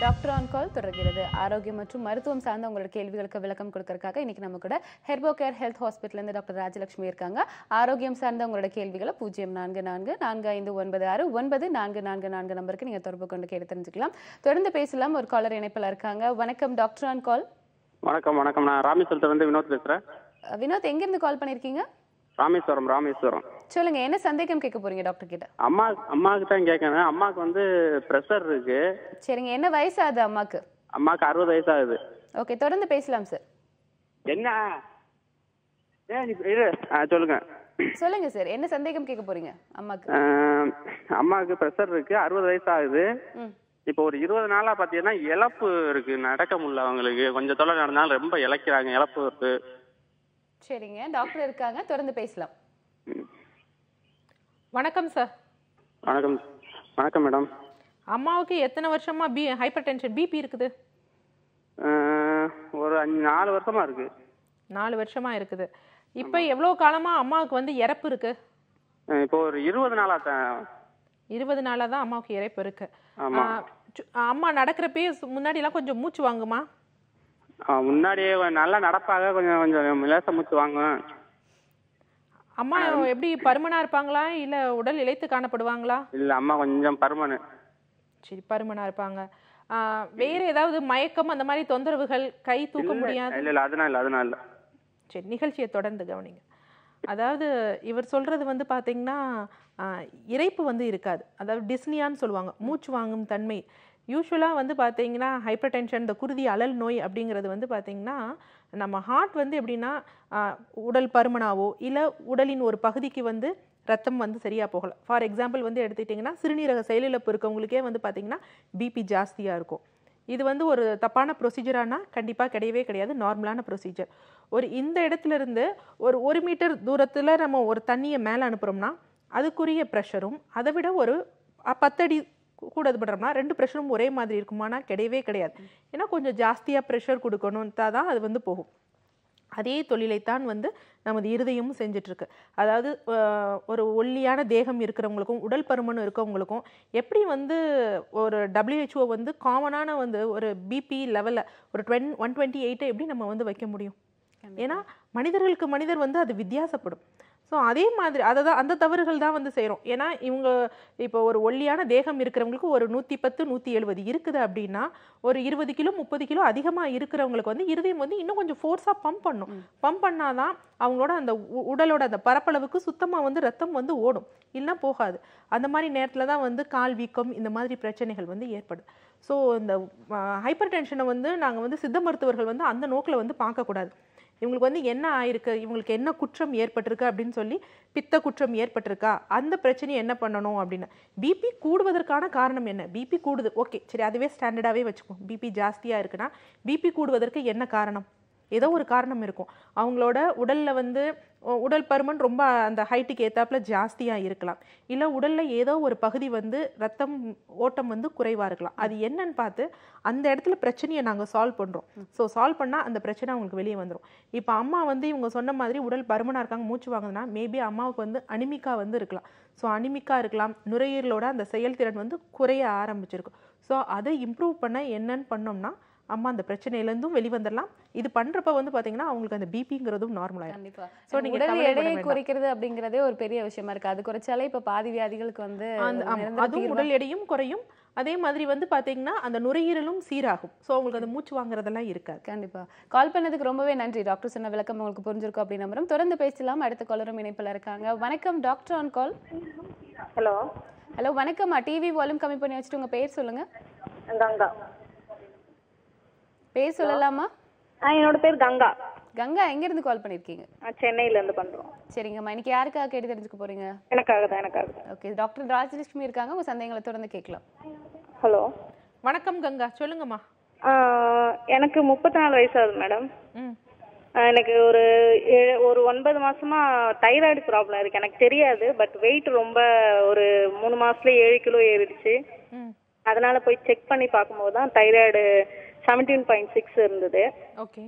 டாக்டர் ஆன் கால் தொடர்கிறது. ஆரோக்கியம் மற்றும் மருத்துவம் சார்ந்த உங்களோட கேள்விகளுக்கு விளக்கம் கொடுக்கறதுக்காக இன்னைக்கு நம்ம கூட ஹெர்போகேர் ஹெல்த் ஹாஸ்பிட்டல்லேருந்து டாக்டர் ராஜலட்சுமி இருக்காங்க. ஆரோக்கியம் சார்ந்த உங்களோட கேள்விகளை 044445969444 நம்பருக்கு நீங்கள் தொடர்பு கொண்டு கேட்டு தெரிஞ்சுக்கலாம். தொடர்ந்து பேசலாம். ஒரு காலர் இணைப்பில் இருக்காங்க. வணக்கம், டாக்டர் ஆன் கால். வணக்கம். வணக்கம், நான் ராமேஸ்வரத்துலேருந்து வினோத் பேசுகிறேன். வினோத், எங்கேருந்து கால் பண்ணியிருக்கீங்க? ராமேஸ்வரம். சொல்லுங்க, என்ன சந்தேகம் கேட்க போறீங்க டாக்டர் கிட்ட? அம்மாவுக்கு தான் கேட்கணும். அம்மாவுக்கு வந்து ப்ரெஷர் இருக்கு. சரிங்க, என்ன வயசாகுது அம்மாக்கு? அம்மாவுக்கு 60 வயசாகுது. ஓகே, தொடர்ந்து பேசலாம் சார். என்ன சொல்லுங்க. சொல்லுங்க சார், என்ன சந்தேகம் கேட்க போறீங்க அம்மாக்கு? அம்மாவுக்கு ப்ரெஷர் இருக்கு, 60 வயசாகுது. இப்போ ஒரு 20 நாளா பாத்தீங்கன்னா இழப்பு இருக்கு, நடக்க முடியல அவங்களுக்கு. கொஞ்சம் தொலை நடந்தாலும் ரொம்ப இழக்கிறாங்க, இழப்பு இருக்கு. சரிங்க, டாக்டர் இருக்காங்க, தொடர்ந்து பேசலாம். வணக்கம் சார். வணக்கம் மேடம். அம்மாவுக்கு எத்தனை வருஷமா ஹைப்பர் டென்ஷன், பிபி இருக்குது? ஒரு 4 வருஷமா இருக்கு. 4 வருஷமா இருக்குது. இப்போ எவ்வளோ காலமா அம்மாவுக்கு வந்து இறப்பு இருக்கு? இப்போ ஒரு 20 நாளா தான். 20 நாளா தான் அம்மாவுக்கு இறப்பு இருக்கு. அம்மா நடக்கிறப்பே முன்னாடிலாம் கொஞ்சம் மூச்சு வாங்குமா? முன்னாடியே நல்லா நடப்பாங்க, கொஞ்சம் லேசா மூச்சு வாங்கும். அம்மா எப்படி பருமனா இருப்பாங்களா இல்ல உடல் இளைத்து காணப்படுவாங்களா? இல்ல, அம்மா கொஞ்சம் பருமனு. சரி, பருமனா இருப்பாங்க. வேற ஏதாவது மயக்கம் அந்த மாதிரி தொந்தரவுகள், கை தூக்க முடியாது? இல்ல, அதனால இல்ல. சரி, நிகழ்ச்சியை தொடர்ந்து கவனிங்க. அதாவது இவர் சொல்றது வந்து பாத்தீங்கன்னா இரைப்பு வந்து இருக்காது, அதாவது டிஸ்னியான்னு சொல்லுவாங்க, மூச்சு வாங்கும் தன்மை. யூஸ்வலாக வந்து பார்த்தீங்கன்னா ஹைப்பர் டென்ஷன், இந்த குருதி அழல் நோய் அப்படிங்கிறது வந்து பார்த்திங்கன்னா நம்ம ஹார்ட் வந்து எப்படின்னா உடல் பருமனாவோ இல்லை உடலின் ஒரு பகுதிக்கு வந்து ரத்தம் வந்து சரியாக போகலை. ஃபார் எக்ஸாம்பிள் வந்து எடுத்துக்கிட்டிங்கன்னா சிறுநீரக செயலிழப்பு இருக்கவங்களுக்கே வந்து பார்த்திங்கன்னா பிபி ஜாஸ்தியாக இருக்கும். இது வந்து ஒரு தப்பான ப்ரொசீஜரானா கண்டிப்பாக கிடையவே கிடையாது, நார்மலான ப்ரொசீஜர். இந்த இடத்துல இருந்து ஒரு 1 மீட்டர் தூரத்தில் நம்ம ஒரு தண்ணியை மேலே அனுப்புகிறோம்னா அதுக்குரிய ப்ரெஷரும் அதை விட ஒரு 10 அடி கூட இது பண்ணுறோம்னா 2 ப்ரெஷரும் ஒரே மாதிரி இருக்குமானா கிடையவே கிடையாது. ஏன்னா கொஞ்சம் ஜாஸ்தியாக ப்ரெஷர் கொடுக்கணும் தான் அது வந்து போகும். அதே தொழிலைத்தான் வந்து நமது இருதயமும் செஞ்சிட்ருக்கு. அதாவது ஒரு ஒல்லியான தேகம் இருக்கிறவங்களுக்கும் உடல் பருமன் இருக்கவங்களுக்கும் எப்படி வந்து ஒரு WHO வந்து காமனான வந்து ஒரு பிபி லெவலில் ஒரு 128 எப்படி நம்ம வந்து வைக்க முடியும்? ஏன்னா மனிதர்களுக்கு மனிதர் வந்து அது வித்தியாசப்படும். ஸோ அதே மாதிரி அதை தான் அந்த தவறுகள் தான் வந்து செய்கிறோம். ஏன்னா இவங்க இப்போ ஒரு ஒல்லியான தேகம் இருக்கிறவங்களுக்கு ஒரு 110 170 இருக்குது அப்படின்னா ஒரு 20 கிலோ 30 கிலோ அதிகமாக இருக்கிறவங்களுக்கு வந்து இருதயம் வந்து இன்னும் கொஞ்சம் ஃபோர்ஸாக பம்ப் பண்ணும். பம்ப் பண்ணாதான் அவங்களோட அந்த உடலோட அந்த பரப்பளவுக்கு சுத்தமாக வந்து ரத்தம் வந்து ஓடும், இல்லைன்னா போகாது. அந்த மாதிரி நேரத்தில் தான் வந்து கால் வீக்கம் இந்த மாதிரி பிரச்சனைகள் வந்து ஏற்படுது. ஸோ இந்த ஹைப்பர் டென்ஷனை வந்து நாங்கள் வந்து சித்த மருத்துவர்கள் வந்து அந்த நோக்கில் வந்து பார்க்கக்கூடாது. இவங்களுக்கு வந்து என்ன ஆயிருக்கு, இவங்களுக்கு என்ன குற்றம் ஏற்பட்டிருக்கு அப்படின்னு சொல்லி பித்த குற்றம் ஏற்பட்டிருக்கா, அந்த பிரச்சனையை என்ன பண்ணணும் அப்படின்னு. பிபி கூடுவதற்கான காரணம் என்ன? பிபி கூடுது, ஓகே சரி, அதுவே ஸ்டாண்டர்டாகவே வச்சுக்கோம். பிபி ஜாஸ்தியாக இருக்குன்னா பிபி கூடுவதற்கு என்ன காரணம்? ஏதோ ஒரு காரணம் இருக்கும். அவங்களோட உடலில் வந்து உடல் பருமன் ரொம்ப அந்த ஹைட்டுக்கு ஏற்றாப்புல ஜாஸ்தியாக இருக்கலாம், இல்லை உடலில் ஏதோ ஒரு பகுதி வந்து ரத்தம் ஓட்டம் வந்து குறைவாக இருக்கலாம். அது என்னன்னு பார்த்து அந்த இடத்துல பிரச்சனையை நாங்கள் சால்வ் பண்ணுறோம். ஸோ சால்வ் பண்ணால் அந்த பிரச்சனை அவங்களுக்கு வெளியே வந்துடும். இப்போ அம்மா வந்து இவங்க சொன்ன மாதிரி உடல் பருமனாக இருக்காங்க, மூச்சு வாங்குதுன்னா மேபி அம்மாவுக்கு வந்து அனிமிக்கா வந்து இருக்கலாம். ஸோ அனிமிக்கா இருக்கலாம், நுரையீரலோட அந்த செயல்திறன் வந்து குறைய ஆரம்பிச்சிருக்கும். ஸோ அதை இம்ப்ரூவ் பண்ண என்னன்னு பண்ணோம்னா அம்மா அந்த பிரச்சனையிலேருந்தும் வெளிவந்துடலாம். இது பண்றப்ப வந்து பாத்தீங்கன்னா அவங்களுக்கு அந்த பிபிங்கிறதும் நார்மல் ஆயிடும். கண்டிப்பா. சோ நீங்க உடல் எடையை குறைக்கிறது அப்படிங்கறதே ஒரு பெரிய விஷயமா இருக்கு. அது குறைச்சாலே இப்ப பாதி வியாதிகளுக்கு வந்து அதுவும் உடல் எடையும் குறையும். அதே மாதிரி வந்து பாத்தீங்கன்னா அந்த நுரையீரலும் சீராகும். சோ உங்களுக்கு அந்த மூச்சு வாங்குறதெல்லாம் இருக்காது. கண்டிப்பா. கால் பண்ணதுக்கு ரொம்பவே நன்றி. டாக்டர் சொன்ன விளக்கம் உங்களுக்கு புரிஞ்சிருக்கும் அப்படின்னு நம்புறோம். தொடர்ந்து பேசலாம். அடுத்த காலரும் இணைப்புல இருக்காங்க. வணக்கம் doctor on call. Hello. Hello வணக்கம்மா. டிவி வால்யூம் கம்மி பண்ணி வச்சுட்டு உங்க பேர் சொல்லுங்க. கங்கா. பேர் சொல்லலாமா? என்னோட பேர் கங்கா. கங்கா எங்க இருந்து கால் பண்ணிருக்கீங்க? சென்னையில இருந்து பண்றோம். சரிங்கம்மா. இன்னைக்கு யாருக்காக கேட்டு தெரிஞ்சுக்க போறீங்க? எனக்காக தான். ஓகே. டாக்டர் ராஜலட்சுமி இருக்காங்க. உங்க சந்தேகங்களை தொடர்ந்து கேட்கலாம். ஹலோ. வணக்கம் கங்கா, சொல்லுங்கம்மா. எனக்கு 34 வயசாகுது மேடம். எனக்கு ஒரு 9 மாசமா தைராய்டு ப்ராப்ளம் இருக்கு. எனக்கு தெரியாது, பட் வெயிட் ரொம்ப ஒரு 3 மாசத்துல 7 கிலோ ஏறிடுச்சு. அதனால போய் செக் பண்ணி பார்க்கும்போது தான் தைராய்டு 17.6 இருந்தது. ஓகே.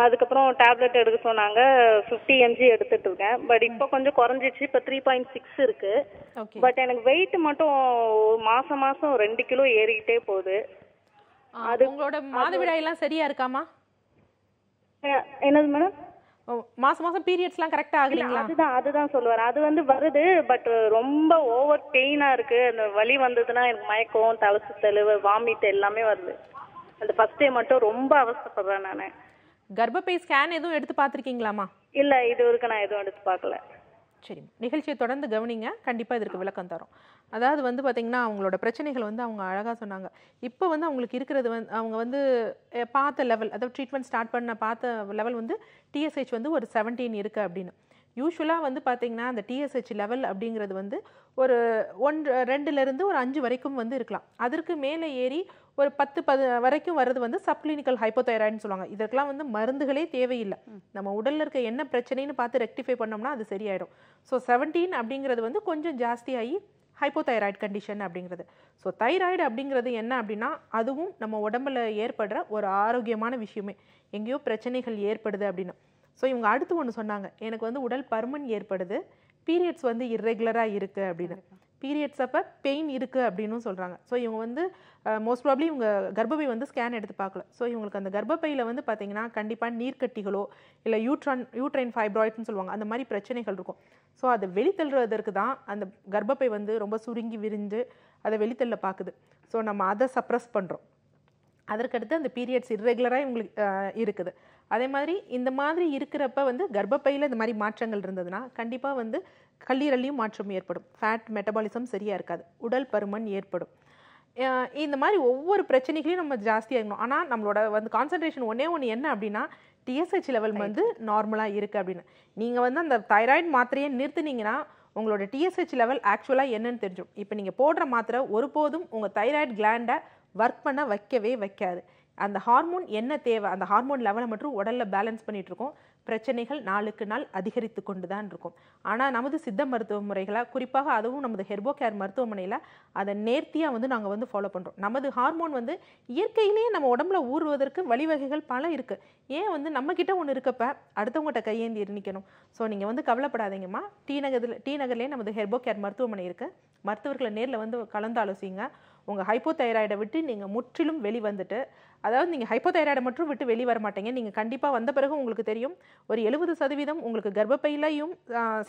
அதுக்கப்புறம் டேப்லெட் எடுக்க சொன்னாங்க. 50 mg எடுத்துட்டு இருக்கேன். பட் இப்போ கொஞ்சம் குறைஞ்சிச்சு. இப்போ 3.6 இருக்கு. பட் எனக்கு வெயிட் மட்டும் மாசம் 2 கிலோ ஏறிக்கிட்டே போகுது. அது உங்களோட மாதவிடாய் எல்லாம் சரியா இருக்காமா? என்னது மேடம்? மாசம் பீரியட்ஸ்லாம் கரெக்டா ஆகுறீங்களா? அதுதான் சொல்லுவாரு. அது வந்து வருது, பட் ரொம்ப ஓவர் பெயினா இருக்கு. அந்த வலி வந்ததுன்னா எனக்கு மயக்கம், தலை சுத்தல், வாமிட் எல்லாமே வருது. அந்த ஃபர்ஸ்ட் டே மட்டும் ரொம்ப அவஸ்தைப்படுறேன் நானு. கர்ப்பப்பை ஸ்கேன் எதுவும் எடுத்து பார்த்துருக்கீங்களாமா? இல்ல, இது வரைக்கும் நான் எதுவும் எடுத்து பார்க்கல. சரி, நிகழ்ச்சியை தொடர்ந்து கவனிங்க, கண்டிப்பாக இதற்கு விளக்கம் தரும். அதாவது வந்து பார்த்திங்கன்னா அவங்களோட பிரச்சனைகள் வந்து அவங்க அழகாக சொன்னாங்க. இப்போ வந்து அவங்களுக்கு இருக்கிறது வந்து அவங்க வந்து பார்த்த லெவல், அதாவது ட்ரீட்மெண்ட் ஸ்டார்ட் பண்ண பார்த்த லெவல் வந்து TSH வந்து ஒரு 17 இருக்குது அப்படின்னு. யூஸ்வலாக வந்து பார்த்திங்கன்னா அந்த TSH லெவல் அப்படிங்கிறது வந்து ஒரு 2லேருந்து ஒரு 5 வரைக்கும் வந்து இருக்கலாம். அதற்கு மேலே ஏறி ஒரு 10 வரைக்கும் வர்றது வந்து சப்கிளினிக்கல் ஹைப்போதைராய்டுன்னு சொல்லுவாங்க. இதற்கெல்லாம் வந்து மருந்துகளே தேவையில்லை. நம்ம உடலில் இருக்க என்ன பிரச்சனைன்னு பார்த்து ரெக்டிஃபை பண்ணோம்னா அது சரியாயிடும். ஸோ 17 அப்படிங்கிறது வந்து கொஞ்சம் ஜாஸ்தியாகி ஹைப்போதைராய்டு கண்டிஷன் அப்படிங்கிறது. ஸோ தைராய்டு அப்படிங்கிறது என்ன அப்படின்னா அதுவும் நம்ம உடம்புல ஏற்படுற ஒரு ஆரோக்கியமான விஷயமே. எங்கேயோ பிரச்சனைகள் ஏற்படுது அப்படின்னா. ஸோ இவங்க அடுத்து ஒன்று சொன்னாங்க, எனக்கு வந்து உடல் பருமன் ஏற்படுது, பீரியட்ஸ் வந்து இர்ரெகுலராக இருக்குது அப்படின்னு. பீரியட்ஸ் அப்போ பெயின் இருக்குது அப்படின்னு சொல்கிறாங்க. ஸோ இவங்க வந்து மோஸ்ட் ப்ராப்ளி இவங்க கர்ப்பப்பை வந்து ஸ்கேன் எடுத்து பார்க்கல. ஸோ இவங்களுக்கு அந்த கர்ப்பப்பையில் வந்து பார்த்திங்கன்னா கண்டிப்பாக நீர்க்கட்டிகளோ இல்லை யூட்ரைன் ஃபைப்ராய்ட்ஸ்னு சொல்லுவாங்க, அந்த மாதிரி பிரச்சனைகள் இருக்கும். ஸோ அதை வெளித்தள்ளுறதற்கு தான் அந்த கர்ப்பப்பை வந்து ரொம்ப சுருங்கி விரிஞ்சு அதை வெளித்தள்ள பார்க்குது. ஸோ நம்ம அதை சப்ரஸ் பண்ணுறோம். அதற்கடுத்து அந்த பீரியட்ஸ் இர்ரெகுலராக இவங்களுக்கு இருக்குது. அதே மாதிரி இந்த மாதிரி இருக்கிறப்ப வந்து கர்ப்பப்பையில் இந்த மாதிரி மாற்றங்கள் இருந்ததுன்னா கண்டிப்பாக வந்து கல்லீரலையும் மாற்றம் ஏற்படும். ஃபேட் மெட்டபாலிசம் சரியாக இருக்காது, உடல் பருமன் ஏற்படும். இந்த மாதிரி ஒவ்வொரு பிரச்சனைகளையும் நம்ம ஜாஸ்தியாகணும். ஆனால் நம்மளோட வந்து கான்சன்ட்ரேஷன் ஒன்று என்ன அப்படின்னா TSH லெவல் வந்து நார்மலாக இருக்குது அப்படின்னு. நீங்கள் வந்து அந்த தைராய்டு மாத்திரையை நிறுத்துனீங்கன்னா உங்களோட TSH லெவல் ஆக்சுவலாக என்னன்னு தெரிஞ்சிடும். இப்போ நீங்கள் போடுற மாத்திரை ஒருபோதும் உங்கள் தைராய்டு கிளாண்டை ஒர்க் பண்ண வைக்கவே வைக்காது. அந்த ஹார்மோன் என்ன தேவை, அந்த ஹார்மோன் லெவலை மட்டும் உடலில் பேலன்ஸ் பண்ணிகிட்ருக்கோம். பிரச்சனைகள் நாளுக்கு நாள் அதிகரித்து கொண்டு தான் இருக்கும். ஆனால் நமது சித்த மருத்துவ முறைகளை குறிப்பாக அதுவும் நமது ஹெர்போ கேர் மருத்துவமனையில் அதை நேர்த்தியாக வந்து நாங்கள் வந்து ஃபாலோ பண்ணுறோம். நமது ஹார்மோன் வந்து இயற்கையிலேயே நம்ம உடம்புல ஊறுவதற்கு வழிவகைகள் பல இருக்குது. ஏன் வந்து நம்மக்கிட்ட ஒன்று இருக்கப்ப அடுத்தவங்ககிட்ட கையேந்தி நிற்கணும்? ஸோ நீங்கள் வந்து கவலைப்படாதீங்கம்மா. டி நகர்லேயே நமது ஹெர்போ கேர் மருத்துவமனை இருக்குது. மருத்துவர்களை நேரில் வந்து கலந்து ஆலோசிங்க. உங்கள் ஹைப்போதைராய்டை விட்டு நீங்கள் முற்றிலும் வெளிவந்துட்டு, அதாவது நீங்கள் ஹைப்போதைராய்டை மட்டும் விட்டு வெளி வர மாட்டீங்க. நீங்கள் கண்டிப்பாக வந்த பிறகு உங்களுக்கு தெரியும் ஒரு 70% உங்களுக்கு கர்ப்பப்பையிலையும்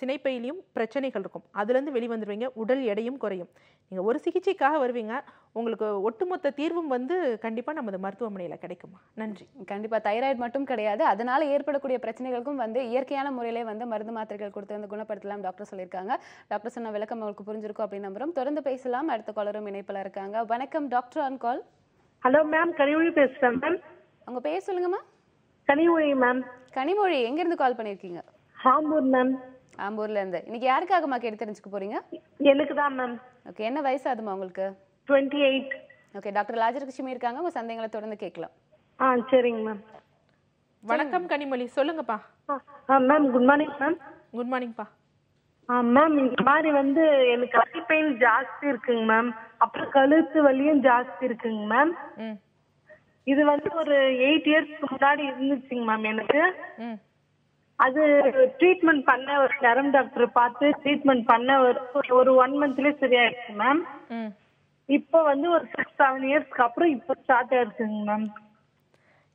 சினைப்பையிலையும் பிரச்சனைகள் இருக்கும். அதுலேருந்து வெளிவந்துடுவீங்க. உடல் எடையும் குறையும். நீங்கள் ஒரு சிகிச்சைக்காக வருவீங்க. உங்களுக்கு ஒட்டுமொத்த தீர்வும் வந்து கண்டிப்பாக நமது மருத்துவமனையில் கிடைக்குமா. நன்றி. கண்டிப்பாக தைராய்டு மட்டும் கிடையாது, அதனால் ஏற்படக்கூடிய பிரச்சனைகளுக்கும் வந்து இயற்கையான முறையிலே வந்து மருந்து மாத்திரைகள் கொடுத்து வந்து குணப்படுத்தலாம் டாக்டர் சொல்லியிருக்காங்க. டாக்டர் சொன்ன விளக்கம் உங்களுக்கு புரிஞ்சிருக்கும் அப்படின்னு நம்புறோம். தொடர்ந்து பேசலாம். அடுத்த காலரும் இணைப்பில் இருக்காங்க. வணக்கம், doctor on call. Hello ma'am, Kanimozhi பேசுறேன் மேம். உங்க பேர் சொல்லுங்கம்மா. கனிமொழி மேம். கனிமொழி, எங்க இருந்து கால் பண்ணிருக்கீங்க? ஆம்பூர் மேம். ஆம்பூர்ல இருந்து. இன்னைக்கு யாருக்காகமா கேட்டு தெரிஞ்சுக்க போறீங்க? எனக்கு தான் மேம். ஓகே, என்ன வயசு ஆகுமா உங்களுக்கு? 28. ஓகே, டாக்டர் ராஜலட்சுமி இருக்காங்க. உங்க சந்தேகங்களை தொடர்ந்து கேட்கலாம். சரிங்க மேம். வணக்கம் கனிமொழி, சொல்லுங்கப்பா. Ma'am good morning ma'am. Good மார்னிங்ப்பா. மேம் இந்த மாதிரி வந்து எனக்கு அடி பெயின் ஜாஸ்தி இருக்குங்க மேம். அப்புறம் கழுத்து வலியும் ஜாஸ்தி இருக்குங்க மேம். இது வந்து ஒரு 8 இயர்ஸ்க்கு முன்னாடி இருந்துச்சுங்க மேம் எனக்கு. அது ட்ரீட்மெண்ட் பண்ண ஒரு நரம்பு டாக்டர் பார்த்து ட்ரீட்மெண்ட் பண்ண ஒரு 1 மந்த்லயே சரியாயிடுச்சு மேம். இப்போ வந்து ஒரு 6-7 இயர்ஸ்க்கு அப்புறம் இப்போ ஸ்டார்ட் ஆயிருக்குங்க மேம்.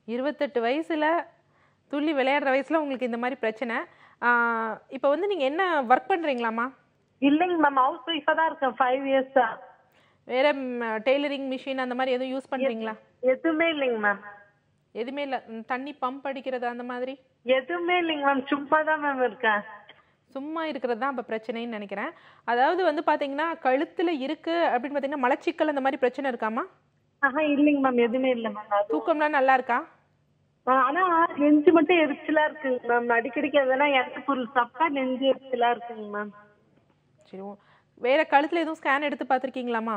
28 வயசுல துள்ளி விளையாடுற வயசுல உங்களுக்கு இந்த மாதிரி பிரச்சனை. இப்போ வந்து நீங்க என்ன ஒர்க் பண்றீங்களாமா? இல்லைங்க மேம், ஹவுஸ் ஒய்ஃபா தான் இருக்கேன் 5 இயர்ஸா. வேற டெய்லரிங் மிஷின் அந்த மாதிரி எதுவும் யூஸ் பண்றீங்களா? எதுவுமே இல்லைங்க மேம். எதுவுமே இல்ல. தண்ணி பம்ப் அடிக்கிறது அந்த மாதிரி எதுவுமே இல்லைங்க மேம், சும்மா தான் மேம் இருக்கேன். சும்மா இருக்கிறது தான் இப்போ பிரச்சனைன்னு நினைக்கிறேன். அதாவது வந்து பாத்தீங்கன்னா கழுத்துல இருக்கு அப்படின்னு பாத்தீங்கன்னா மலச்சிக்கல் அந்த மாதிரி பிரச்சனை இருக்காமா? இல்லைங்க மேம், எதுவுமே இல்லை மேம். தூக்கம்லாம் நல்லா இருக்கா? ஆனா நெஞ்சு மட்டும் எரிச்சலா இருக்குங்க மேம். அடிக்கடிக்கு எதனா எண்ணெய் பொருள் சாப்பிட்டா நெஞ்சு எரிச்சலா இருக்குங்க மேம். சரி, வேற கழுத்துல எதுவும் ஸ்கேன் எடுத்து பார்த்துருக்கீங்களாமா?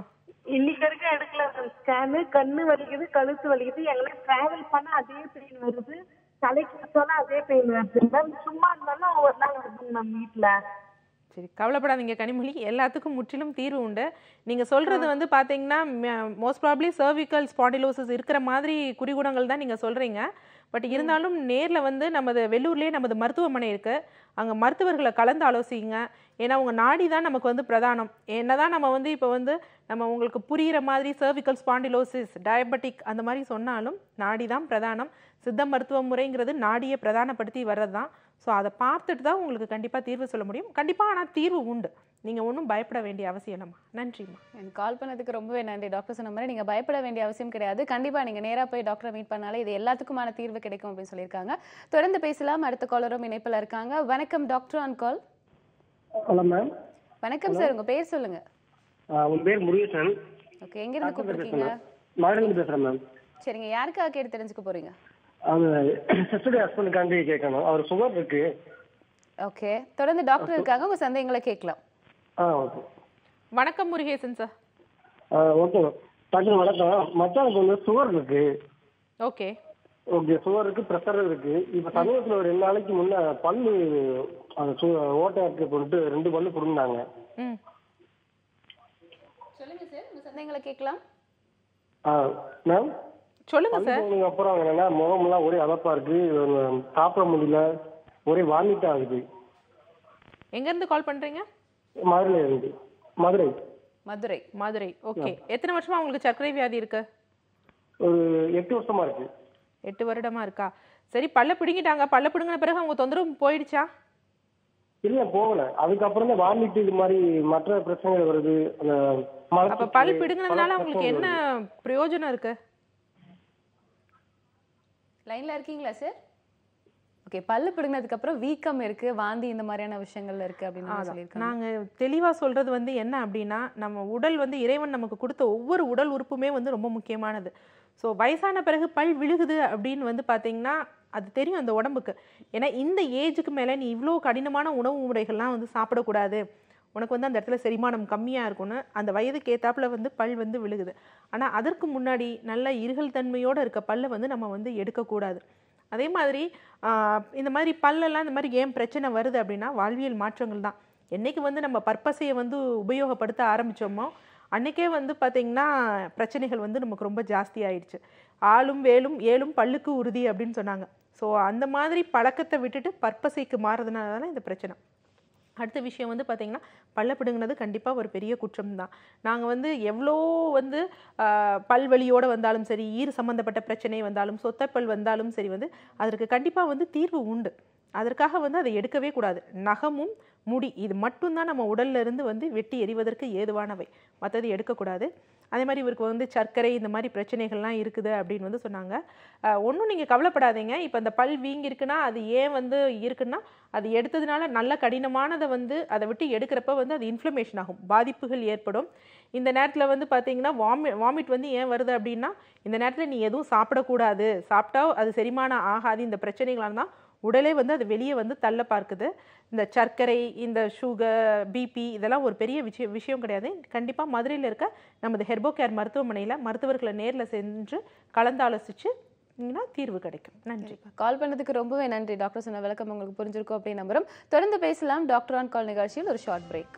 இன்னைக்கு வரைக்கும் எடுக்கல மேம் ஸ்கேனு. கண்ணு வலிக்குது, கழுத்து வலிக்குது. எங்களை டிராவல் பண்ணா அதே பெயின் வருது, தலைக்கு வச்சாலும் அதே பெயின் வருது மேம். சும்மா இருந்தாலும் ஒரு நாள் வருதுங்க மேம் வீட்டுல. சரி, கவலைப்படாதீங்க கனிமொழி, எல்லாத்துக்கும் முற்றிலும் தீர்வு உண்டு. நீங்கள் சொல்கிறது வந்து பார்த்தீங்கன்னா மோஸ்ட் ப்ராப்ளி சர்விக்கல் ஸ்பாண்டிலோசிஸ் இருக்கிற மாதிரி குறிகுணங்கள் தான் நீங்கள் சொல்கிறீங்க. பட் இருந்தாலும் நேரில் வந்து நமது வெள்ளூர்லேயே நமது மருத்துவமனை இருக்குது. அங்கே மருத்துவர்களை கலந்து ஆலோசிங்க. ஏன்னா உங்கள் நாடி தான் நமக்கு வந்து பிரதானம். என்னதான் நம்ம வந்து இப்போ வந்து நம்ம உங்களுக்கு புரிகிற மாதிரி சர்விக்கல் ஸ்பாண்டிலோசிஸ், டயபெட்டிக் அந்த மாதிரி சொன்னாலும் நாடி தான் பிரதானம். சித்த மருத்துவ முறைங்கிறது நாடியை பிரதானப்படுத்தி வர்றது தான். ஸோ அதை பார்த்துட்டு தான் உங்களுக்கு கண்டிப்பாக தீர்வு சொல்ல முடியும். கண்டிப்பாக ஆனால் தீர்வு உண்டு. நீங்கள் ஒன்றும் பயப்பட வேண்டிய அவசியம் இல்லைம்மா. நன்றிம்மா. எனக்கு கால் பண்ணதுக்கு ரொம்பவே நன்றி. டாக்டர் சொன்ன மாதிரி நீங்கள் பயப்பட வேண்டிய அவசியம் கிடையாது. கண்டிப்பாக நீங்கள் நேராக போய் டாக்டரை மீட் பண்ணாலே இது எல்லாத்துக்குமான தீர்வு கிடைக்கும் அப்படின்னு சொல்லியிருக்காங்க. தொடர்ந்து பேசலாம். அடுத்த காலரும் இணைப்பில் இருக்காங்க. வணக்கம், doctor on call. Hello ma'am. வணக்கம் சார், உங்கள் பேர் சொல்லுங்க. உங்கள் பேர் முருகேசன். ஓகே, எங்கேருந்து கூப்பிட்டுருக்கீங்க? மதுரையிலிருந்து பேசுகிறேன் மேம். சரிங்க, யாருக்காக கேட்டு தெரிஞ்சுக்க போறீங்க? அது சிஸ்டருடைய ஹஸ்பண்டுக்காண்டி கேட்கணும். அவர் சுகர் இருக்கு. ஓகே, தொடர்ந்து டாக்டர் இருக்காங்க, உங்க சந்தேகங்களை கேட்கலாம். ஓகே. வணக்கம் முருகேசன் சார். ஓகே டாக்டர் வணக்கம். மச்சானுக்கு வந்து சுகர் இருக்கு. ஓகே ஓகே, சுகர் இருக்கு, ப்ரெஷர் இருக்கு. இப்போ சமீபத்தில் ஒரு 2 நாளைக்கு முன்னே பல்லு அந்த ஓட்டை இருக்கு போட்டு 2 பல்லு கொடுந்தாங்க. சொல்லுங்க சார், உங்க சந்தேகங்களை கேட்கலாம். மேம் சொல்லுங்க சார். அப்புறம் என்னன்னா முகமெல்லாம் ஒரே அதப்பா இருக்கு, சாப்பிட முடியல, ஒரே வாமிட் ஆகுது. எங்க இருந்து கால் பண்றீங்க? மதுரையில இருந்து. மதுரை. மதுரை. மதுரை. ஓகே, எத்தனை வருஷமா உங்களுக்கு சர்க்கரை வியாதி இருக்கு? ஒரு 8 வருஷமா இருக்கு. 8 வருடமா இருக்கா? சரி, பல்ல பிடுங்கிட்டாங்க. பல்ல பிடுங்கின பிறகு அவங்க தொந்தரவு போயிடுச்சா? இல்ல, போகல. அதுக்கப்புறம் தான் வாமிட் இது மாதிரி மற்ற பிரச்சனைகள் வருது. அப்ப பல் பிடுங்கினதுனால உங்களுக்கு என்ன பிரயோஜனம் இருக்கு? லைன்ல இருக்கீங்களா சார்? ஓகே, பல்லு பிடுங்கினதுக்கு அப்புறம் வீக்கம் இருக்கு, வாந்தி இந்த மாதிரியான விஷயங்கள்ல இருக்கு அப்படின்னு சொல்லியிருக்காங்க. நாங்க தெளிவா சொல்றது வந்து என்ன அப்படின்னா, நம்ம உடல் வந்து இறைவன் நமக்கு கொடுத்த ஒவ்வொரு உடல் உறுப்புமே வந்து ரொம்ப முக்கியமானது. ஸோ வயசான பிறகு பல் விழுகுது அப்படின்னு வந்து பார்த்தீங்கன்னா அது தெரியும் அந்த உடம்புக்கு. ஏன்னா இந்த ஏஜுக்கு மேலே நீ இவ்வளோ கடினமான உணவு முறைகள்லாம் வந்து சாப்பிடக்கூடாது, உனக்கு வந்து அந்த இடத்துல செரிமானம் கம்மியாக இருக்கும்னு அந்த வயதுக்கு ஏற்றாப்புல வந்து பல் வந்து விழுகுது. ஆனால் அதற்கு முன்னாடி நல்ல இருகல் தன்மையோடு இருக்க பல்லை வந்து நம்ம வந்து எடுக்கக்கூடாது. அதே மாதிரி இந்த மாதிரி பல்லெல்லாம் இந்த மாதிரி ஏன் பிரச்சனை வருது அப்படின்னா வாழ்வியல் மாற்றங்கள் தான். என்னைக்கு வந்து நம்ம பற்பசையை வந்து உபயோகப்படுத்த ஆரம்பித்தோமோ அன்றைக்கே வந்து பார்த்திங்கன்னா பிரச்சனைகள் வந்து நமக்கு ரொம்ப ஜாஸ்தி ஆயிடுச்சு. ஆளும் வேலும் ஏலும் பல்லுக்கு உறுதி அப்படின்னு சொன்னாங்க. ஸோ அந்த மாதிரி பழக்கத்தை விட்டுட்டு பற்பசைக்கு மாறுறதுனால தானே இந்த பிரச்சனை. அடுத்த விஷயம் வந்து பார்த்திங்கன்னா பல்ல பிடுங்கினது கண்டிப்பாக ஒரு பெரிய குற்றம் தான். நாங்கள் வந்து எவ்வளோ வந்து பல்வலியோடு வந்தாலும் சரி, ஈறு சம்மந்தப்பட்ட பிரச்சனை வந்தாலும், சொத்தைப்பல் வந்தாலும் சரி, வந்து அதற்கு கண்டிப்பாக வந்து தீர்வு உண்டு. அதற்காக வந்து அதை எடுக்கவே கூடாது. நகமும் முடி இது மட்டும்தான் நம்ம உடல்ல இருந்து வந்து வெட்டி எறிவதற்கு ஏதுவானவை, மற்றது எடுக்கக்கூடாது. அதே மாதிரி இவருக்கு வந்து சர்க்கரை இந்த மாதிரி பிரச்சனைகள்லாம் இருக்குது அப்படின்னு வந்து சொன்னாங்க. ஒன்றும் நீங்கள் கவலைப்படாதீங்க. இப்போ அந்த பல் வீங்கி இருக்குன்னா அது ஏன் வந்து இருக்குன்னா அது எடுத்ததுனால நல்ல கடினமானதை வந்து அதை விட்டு எடுக்கிறப்ப வந்து அது இன்ஃப்ளமேஷன் ஆகும், பாதிப்புகள் ஏற்படும். இந்த நேரத்தில் வந்து பார்த்தீங்கன்னா வாமிட் வந்து ஏன் வருது அப்படின்னா இந்த நேரத்தில் நீ எதுவும் சாப்பிடக்கூடாது, சாப்பிட்டா அது செரிமானம் ஆகாது, இந்த பிரச்சனைகளாக தான் உடலே வந்து அது வெளியே வந்து தள்ள பார்க்குது. இந்த சர்க்கரை, இந்த சுகர், பிபி இதெல்லாம் ஒரு பெரிய விஷயம் கிடையாது. கண்டிப்பாக மதுரையில் இருக்க நமது ஹெர்போ கேர் மருத்துவமனையில் மருத்துவர்களை நேரில் சென்று கலந்தாலோசிச்சு தீர்வு கிடைக்கும். நன்றி. கால் பண்ணதுக்கு ரொம்பவே நன்றி. டாக்டர் சொன்ன விளக்கம் உங்களுக்கு புரிஞ்சிருக்கும் அப்படின்னு நம்புறோம். தொடர்ந்து பேசலாம் டாக்டர் ஆன் கால் நிகழ்ச்சியில். ஒரு ஷார்ட் பிரேக்.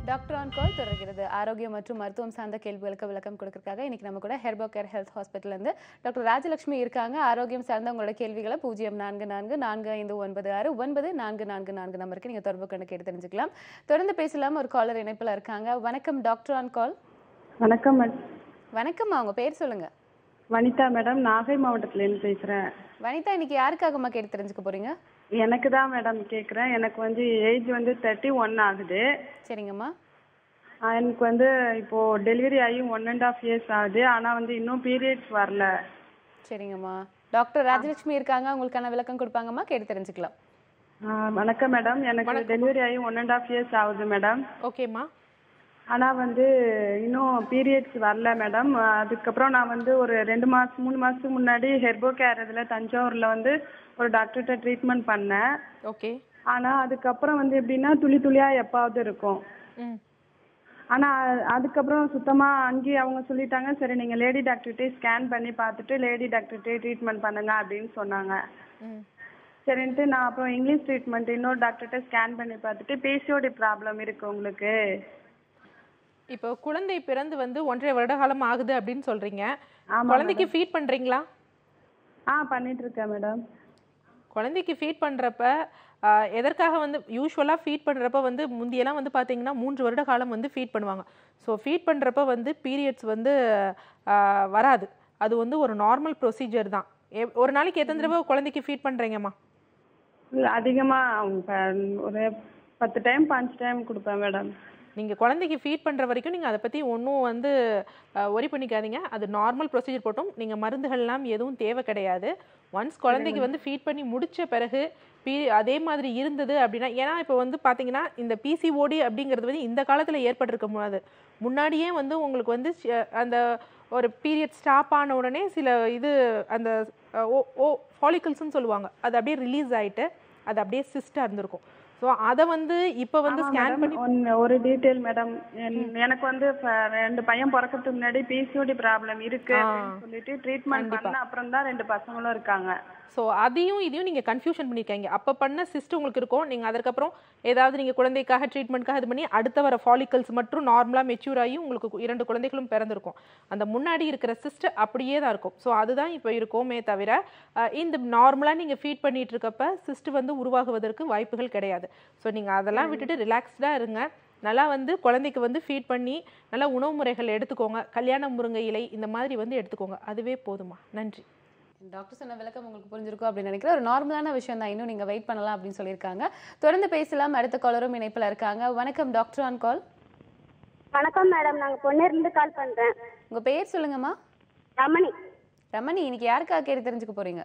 டாக்டர் ஆன் கால் தொடர்கிறது. ஆரோக்கியம் மற்றும் மருத்துவம் சார்ந்த கேள்விகளுக்கு விளக்கம் கொடுக்கறதுக்காக இன்னைக்கு நம்ம கூட ஹெர்போ கேர் ஹெல்த் ஹாஸ்பிட்டல்லேருந்து டாக்டர் ராஜலட்சுமி இருக்காங்க. ஆரோக்கியம் சார்ந்த உங்களோட கேள்விகளை 0444459444 நம்பருக்கு நீங்கள் தொடர்பு கொண்டு கேட்டு தெரிஞ்சுக்கலாம். தொடர்ந்து பேசலாம். ஒரு காலர் இணைப்பில் இருக்காங்க. வணக்கம் டாக்டர் ஆன் கால். வணக்கம் மேடம். வணக்கம்மா, உங்க பேர் சொல்லுங்க. வனிதா மேடம், நாகை மாவட்டத்துலேருந்து பேசுகிறேன். வனிதா, இன்னைக்கு யாருக்காகம்மா கேட்டு தெரிஞ்சுக்க போறீங்க? எனக்கு தான் மேடம் கேட்குறேன். எனக்கு வந்து ஏஜ் வந்து 31 ஆகுது. சரிங்கம்மா. எனக்கு வந்து இப்போ டெலிவரி ஆகி 1.5 இயர்ஸ் ஆகுது. ஆனால் வந்து இன்னும் பீரியட்ஸ் வரல. சரிங்கம்மா. டாக்டர் ராஜலட்சுமி இருக்காங்க, உங்களுக்கான விளக்கம் கொடுப்பாங்கம்மா, கேட்டு தெரிஞ்சுக்கலாம். வணக்கம் மேடம். எனக்கு டெலிவரி ஆகி 1.5 இயர்ஸ் ஆகுது மேடம். ஓகேம்மா. ஆனால் வந்து இன்னும் பீரியட்ஸ் வரல மேடம். அதுக்கப்புறம் நான் வந்து ஒரு 3 மாதத்துக்கு முன்னாடி ஹெர்போ கேர் இதில் தஞ்சாவூரில் வந்து ஒரு டாக்டர்கிட்ட ட்ரீட்மெண்ட் பண்ணேன். ஓகே. ஆனால் அதுக்கப்புறம் வந்து எப்படின்னா துளி துளியாக எப்பாவது இருக்கும். ஆனால் அதுக்கப்புறம் சுத்தமாக அங்கேயே அவங்க சொல்லிட்டாங்க, சரி நீங்கள் லேடி டாக்டர்கிட்டே ஸ்கேன் பண்ணி பார்த்துட்டு லேடி டாக்டர்கிட்டே ட்ரீட்மெண்ட் பண்ணுங்க அப்படின்னு சொன்னாங்க. சரின்ட்டு நான் அப்புறம் இங்கிலீஷ் ட்ரீட்மெண்ட் இன்னொரு டாக்டர்கிட்ட ஸ்கேன் பண்ணி பார்த்துட்டு பிசிஓடி ப்ராப்ளம் இருக்கு உங்களுக்கு. இப்போ குழந்தை பிறந்து வந்து 1.5 வருட காலம் ஆகுது அப்படின்னு சொல்றீங்க. குழந்தைக்கு ஃபீட் பண்றீங்களா? பண்ணிட்டு இருக்கேன் மேடம். குழந்தைக்கு ஃபீட் பண்றப்ப எதற்காக வந்து யூஸ்வலாக ஃபீட் பண்ணுறப்ப வந்து முந்தியெல்லாம் வந்து பார்த்தீங்கன்னா 3 வருட காலம் வந்து ஃபீட் பண்ணுவாங்க. ஸோ ஃபீட் பண்ணுறப்ப வந்து பீரியட்ஸ் வந்து வராது. அது வந்து ஒரு நார்மல் ப்ரொசீஜர் தான். ஒரு நாளைக்கு எத்தனை தடவை குழந்தைக்கு ஃபீட் பண்ணுறீங்கம்மா? அதிகமாக ஒரு 10 டைம் 5 டைம் கொடுப்பேன் மேடம். நீங்கள் குழந்தைக்கு ஃபீட் பண்ணுற வரைக்கும் நீங்கள் அதை பற்றி ஒன்றும் வந்து ஒரி பண்ணிக்காதீங்க. அது நார்மல் ப்ரொசீஜர் போட்டும் நீங்கள் மருந்துகள்லாம் எதுவும் தேவை கிடையாது. ஒன்ஸ் குழந்தைக்கு வந்து ஃபீட் பண்ணி முடித்த பிறகு அதே மாதிரி இருந்தது அப்படின்னா, ஏன்னா இப்போ வந்து பார்த்தீங்கன்னா இந்த பிசிஓடி அப்படிங்கிறது வந்து இந்த காலத்தில் ஏற்பட்டிருக்க முடியாது. முன்னாடியே வந்து உங்களுக்கு வந்து அந்த ஒரு பீரியட் ஸ்டாப் ஆன உடனே சில இது அந்த ஃபாலிகல்ஸ்ன்னு சொல்லுவாங்க, அது அப்படியே ரிலீஸ் ஆகிட்டு அது அப்படியே சிஸ்டாக இருந்திருக்கும். ஸோ அதை வந்து இப்போ வந்து ஸ்கேன் பண்ணி ஒரு டீட்டெயில் மேடம், எனக்கு வந்து 2 பையன் பிறக்கிறதுக்கு முன்னாடி பிசிஓடி ப்ராப்ளம் இருக்கு அப்படின்னு சொல்லிட்டு ட்ரீட்மெண்ட் பண்ண அப்புறம் தான் 2 பசங்களும் இருக்காங்க. ஸோ அதையும் இதையும் நீங்கள் கன்ஃபியூஷன் பண்ணியிருக்கீங்க. அப்போ பண்ண சிஸ்ட் உங்களுக்கு இருக்கும். நீங்கள் அதற்கப்புறம் ஏதாவது நீங்கள் குழந்தைக்காக ட்ரீட்மெண்ட்காக இது பண்ணி அடுத்த வர ஃபாலிகல்ஸ் மட்டும் நார்மலாக மெச்சூர் ஆகி உங்களுக்கு 2 குழந்தைகளும் பிறந்திருக்கும். அந்த முன்னாடி இருக்கிற சிஸ்ட் அப்படியே தான் இருக்கும். ஸோ அதுதான் இப்போ இருக்குமே தவிர இந்த நார்மலாக நீங்கள் ஃபீட் பண்ணிட்டு இருக்கப்ப சிஸ்ட் வந்து உருவாகுவதற்கு வாய்ப்புகள் கிடையாது. ஸோ நீங்கள் அதெல்லாம் விட்டுட்டு ரிலாக்ஸ்டாக இருங்க. நல்லா வந்து குழந்தைக்கு வந்து ஃபீட் பண்ணி நல்லா உணவு முறைகள் எடுத்துக்கோங்க. கல்யாண முருங்கை இலை இந்த மாதிரி வந்து எடுத்துக்கோங்க. அதுவே போதுமா. நன்றி. டாக்டர் சொன்ன விளக்கம் உங்களுக்கு புரிஞ்சிருக்கும் அப்படின்னு நினைக்கிறேன். ஒரு நார்மலான விஷயம் தான், இன்னும் நீங்க வெயிட் பண்ணலாம் அப்படின்னு சொல்லியிருக்காங்க. தொடர்ந்து பேசலாம். அடுத்த காலரும் இணைப்பில் இருக்காங்க. வணக்கம் டாக்டர் ஆன் கால். வணக்கம் மேடம், நாங்க பொன்னேரிலிருந்து கால் பண்றேன். உங்க பேர் சொல்லுங்கம்மா. ரமணி. ரமணி, இன்னைக்கு யாருக்காக கேட்டு தெரிஞ்சுக்க போறீங்க?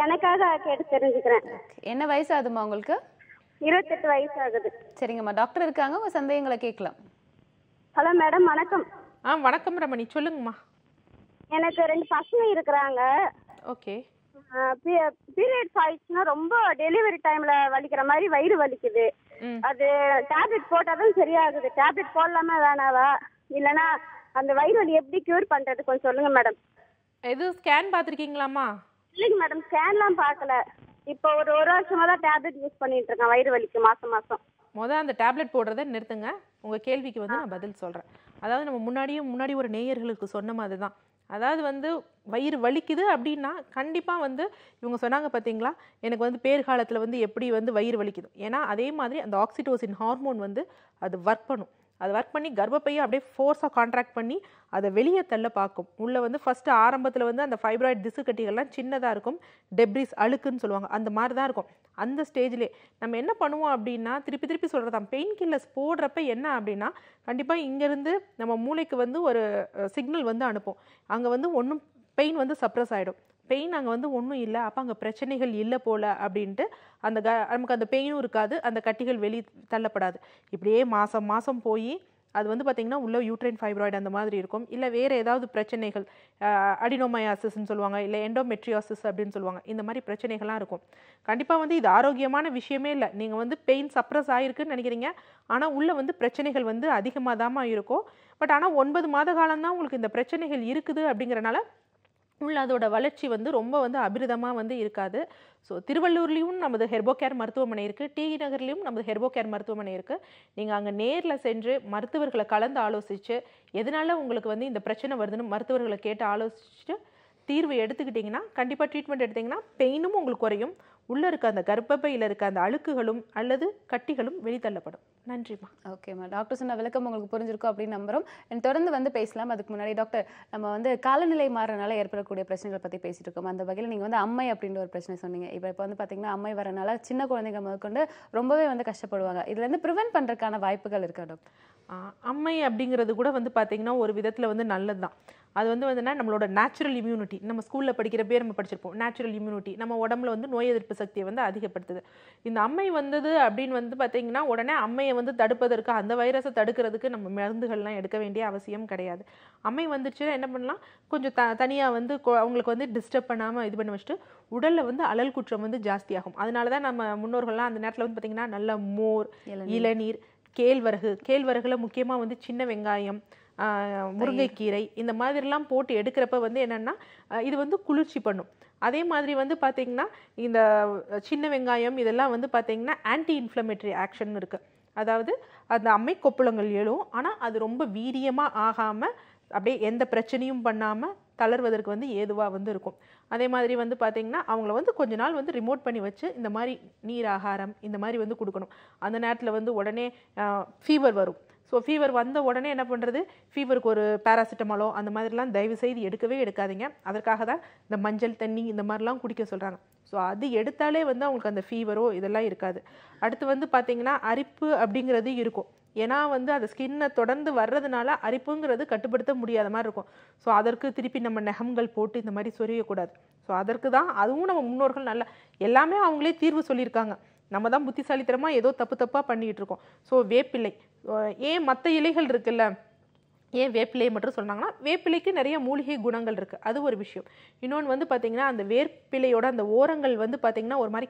எனக்காக கேட்டு தெரிஞ்சுக்கிறேன். என்ன வயசு ஆகுதுமா உங்களுக்கு? 28 வயசு ஆகுது. சரிங்கம்மா, டாக்டர் இருக்காங்க, உங்க சந்தேகங்களை கேட்கலாம். ஹலோ மேடம், வணக்கம். வணக்கம் ரமணி, சொல்லுங்கம்மா. எனக்கு 2 பசங்க இருக்கிறாங்க. ஓகே. பீரியட்ஸ் ஆயிடுச்சுன்னா ரொம்ப டெலிவரி டைம்ல வலிக்கிற மாதிரி வயிறு வலிக்குது. அது டேப்லெட் போட்டாதான் சரியாகுது. டேப்லெட் போடலாமா வேணாவா? இல்லைன்னா அந்த வயிறு வலி எப்படி கியூர் பண்றது கொஞ்சம் சொல்லுங்க மேடம். எது ஸ்கேன் பார்த்துருக்கீங்களாம்மா? இல்லைங்க மேடம், ஸ்கேன்லாம் பார்க்கல. இப்போ ஒரு வருஷமா தான் டேப்லெட் யூஸ் பண்ணிட்டு இருக்கேன் வயிறு வலிக்கு மாசம் மாசம். அந்த டேப்லெட் போடுறதை நிறுத்துங்க. உங்கள் கேள்விக்கு வந்து நான் பதில் சொல்கிறேன். அதாவது நம்ம முன்னாடி ஒரு நேயர்களுக்கு சொன்ன மாதிரி தான். அதாவது வந்து வயிறு வலிக்குது அப்படின்னா கண்டிப்பாக வந்து இவங்க சொன்னாங்க பார்த்தீங்களா, எனக்கு வந்து பேர்காலத்தில் வந்து எப்படி வந்து வயிறு வலிக்குது. ஏன்னா அதே மாதிரி அந்த ஆக்சிடோசின் ஹார்மோன் வந்து அது ஒர்க் பண்ணும். அது ஒர்க் பண்ணி கர்ப்பப்பையை அப்படியே ஃபோர்ஸாக கான்ட்ராக்ட் பண்ணி அதை வெளியே தள்ள பார்க்கும். உள்ளே வந்து ஃபஸ்ட்டு ஆரம்பத்தில் வந்து அந்த ஃபைப்ராய்டு திசு கட்டிகள்லாம் சின்னதாக இருக்கும், டெப்ரிஸ் அழுக்குன்னு சொல்லுவாங்க, அந்த மாதிரி தான் இருக்கும். அந்த ஸ்டேஜ்லேயே நம்ம என்ன பண்ணுவோம் அப்படின்னா, திருப்பி சொல்கிறதான், பெயின் கில்லர்ஸ் போடுறப்ப என்ன அப்படின்னா கண்டிப்பாக இங்கேருந்து நம்ம மூளைக்கு வந்து ஒரு சிக்னல் வந்து அனுப்பும். அங்கே வந்து ஒன்றும் பெயின் வந்து சப்ரஸ் ஆகிடும். பெயின் அங்கே வந்து ஒன்றும் இல்லை, அப்போ அங்கே பிரச்சனைகள் இல்லை போல் அப்படின்ட்டு நமக்கு அந்த பெயினும் இருக்காது, அந்த கட்டிகள் வெளியே தள்ளப்படாது. இப்படியே மாதம் போய் அது வந்து பார்த்திங்கன்னா உள்ள யூட்ரைன் ஃபைப்ராய்டு அந்த மாதிரி இருக்கும். இல்லை வேறு ஏதாவது பிரச்சனைகள், அடினோமயாசிஸ்ன்னு சொல்லுவாங்க, இல்லை எண்டோமெட்ரியோசிஸ் அப்படின்னு சொல்லுவாங்க, இந்த மாதிரி பிரச்சனைகள்லாம் இருக்கும். கண்டிப்பாக வந்து இது ஆரோக்கியமான விஷயமே இல்லை. நீங்கள் வந்து பெயின் சப்ரஸ் ஆகிருக்குன்னு நினைக்கிறீங்க, ஆனால் உள்ளே வந்து பிரச்சனைகள் வந்து அதிகமாக தாமா இருக்கும். பட் ஆனால் 9 மாத காலம்தான் உங்களுக்கு இந்த பிரச்சனைகள் இருக்குது அப்படிங்கிறனால உள்ள அதோட வளர்ச்சி வந்து ரொம்ப வந்து அபிரிதமாக வந்து இருக்காது. ஸோ திருவள்ளூர்லேயும் நமது ஹெர்போகேர் மருத்துவமனை இருக்குது, டி நகர்லேயும் நமது ஹெர்போகேர் மருத்துவமனை இருக்குது. நீங்கள் அங்கே நேரில் சென்று மருத்துவர்களை கலந்து ஆலோசித்து எதனால உங்களுக்கு வந்து இந்த பிரச்சனை வருதுன்னு மருத்துவர்களை கேட்டு ஆலோசிச்சுட்டு தீர்வு எடுத்துக்கிட்டிங்கன்னா, கண்டிப்பாக ட்ரீட்மெண்ட் எடுத்திங்கன்னா பெயினும் உங்களுக்கு குறையும், உள்ளே இருக்க அந்த கர்ப்பப்பையில் இருக்க அந்த அழுக்குகளும் அல்லது கட்டிகளும் வெளித்தள்ளப்படும். நன்றிம்மா. ஓகேம்மா, டாக்டர் சொன்ன விளக்கம் உங்களுக்கு புரிஞ்சிருக்கும் அப்படின்னு நம்புறோம். தொடர்ந்து வந்து பேசலாம். அதுக்கு முன்னாடி டாக்டர், நம்ம வந்து காலநிலை மாறனால ஏற்படக்கூடிய பிரச்சனைகளை பற்றி பேசிட்டு இருக்கோம். அந்த வகையில் நீங்கள் வந்து அம்மை அப்படின்ற ஒரு பிரச்சனை சொன்னீங்க. இப்போ வந்து பார்த்தீங்கன்னா அம்மை வரனால சின்ன குழந்தைங்க முதற்கொண்டு ரொம்பவே வந்து கஷ்டப்படுவாங்க. இதுலேருந்து ப்ரிவென்ட் பண்ணுறதுக்கான வாய்ப்புகள் இருக்கா டாக்டர்? அம்மை அப்படிங்கிறது கூட வந்து பார்த்திங்கன்னா ஒரு விதத்தில் வந்து நல்லது தான். அது வந்து நம்மளோட நேச்சுரல் இம்யூனிட்டி, நம்ம ஸ்கூலில் படிக்கிற பேர் நம்ம படிச்சிருப்போம், நேச்சுரல் இம்யூனிட்டி நம்ம உடம்புல வந்து நோய் எதிர்ப்பு சக்தியை வந்து அதிகப்படுத்துது. இந்த அம்மை வந்தது அப்படின்னு வந்து பார்த்திங்கன்னா உடனே அம்மையை வந்து தடுப்பதற்கு, அந்த வைரஸை தடுக்கிறதுக்கு நம்ம மருந்துகள்லாம் எடுக்க வேண்டிய அவசியம் கிடையாது. அம்மை வந்துச்சுன்னா என்ன பண்ணலாம், கொஞ்சம் தனியாக வந்து அவங்களுக்கு வந்து டிஸ்டர்ப் பண்ணாமல் இது பண்ணி வச்சுட்டு உடலில் வந்து அழல் குற்றம் வந்து ஜாஸ்தியாகும். அதனால தான் நம்ம முன்னோர்கள்லாம் அந்த நேரத்தில் வந்து பார்த்திங்கன்னா நல்ல மோர், இளநீர், கேழ்வரகுல முக்கியமாக வந்து சின்ன வெங்காயம், முருங்கைக்கீரை இந்த மாதிரிலாம் போட்டு எடுக்கிறப்ப வந்து என்னென்னா இது வந்து குளிர்ச்சி பண்ணும். அதே மாதிரி வந்து பார்த்திங்கன்னா இந்த சின்ன வெங்காயம் இதெல்லாம் வந்து பார்த்திங்கன்னா ஆன்டி இன்ஃப்ளமேட்டரி ஆக்ஷன் இருக்குது. அதாவது அந்த அம்மை கொப்புளங்கள் எழும், ஆனால் அது ரொம்ப வீரியமாக ஆகாமல் அப்படியே எந்த பிரச்சனையும் பண்ணாமல் தளர்வதற்கு வந்து ஏதுவாக வந்து இருக்கும். அதே மாதிரி வந்து பார்த்திங்கன்னா அவங்கள வந்து கொஞ்ச நாள் வந்து ரிமோட் பண்ணி வச்சு இந்த மாதிரி நீர் ஆகாரம் இந்த மாதிரி வந்து கொடுக்கணும். அந்த நேரத்தில் வந்து உடனே ஃபீவர் வரும். ஸோ ஃபீவர் வந்த உடனே என்ன பண்ணுறது, ஃபீவருக்கு ஒரு பேராசிட்டமாலோ அந்த மாதிரிலாம் தயவு செய்து எடுக்கவே எடுக்காதீங்க. அதற்காக தான் இந்த மஞ்சள் தண்ணி இந்த மாதிரிலாம் குடிக்க சொல்கிறாங்க. ஸோ அது எடுத்தாலே வந்து அவங்களுக்கு அந்த ஃபீவரோ இதெல்லாம் இருக்காது. அடுத்து வந்து பார்த்திங்கன்னா அரிப்பு அப்படிங்கிறது இருக்கும். ஏன்னா வந்து அது ஸ்கின்னை தொடர்ந்து வர்றதுனால அரிப்புங்கிறது கட்டுப்படுத்த முடியாத மாதிரி இருக்கும். ஸோ அதற்கு திருப்பி நம்ம நகங்கள் போட்டு இந்த மாதிரி சொரியக்கூடாது. ஸோ அதற்கு தான் அதுவும் நம்ம முன்னோர்கள் நல்லா எல்லாமே அவங்களே தீர்வு சொல்லியிருக்காங்க. நம்ம தான் புத்திசாலித்தனமாக ஏதோ தப்பாக பண்ணிகிட்டு இருக்கோம். ஸோ வேப்பிலை, ஏன் மற்ற இலைகள் இருக்குல்ல, ஏன் வேப்பிலையை மட்டும் சொன்னாங்கன்னா வேப்பிலைக்கு நிறைய மூலிகை குணங்கள் இருக்குது, அது ஒரு விஷயம். இன்னொன்று வந்து பார்த்திங்கன்னா அந்த வேப்பிலையோட அந்த ஓரங்கள் வந்து பார்த்திங்கன்னா ஒரு மாதிரி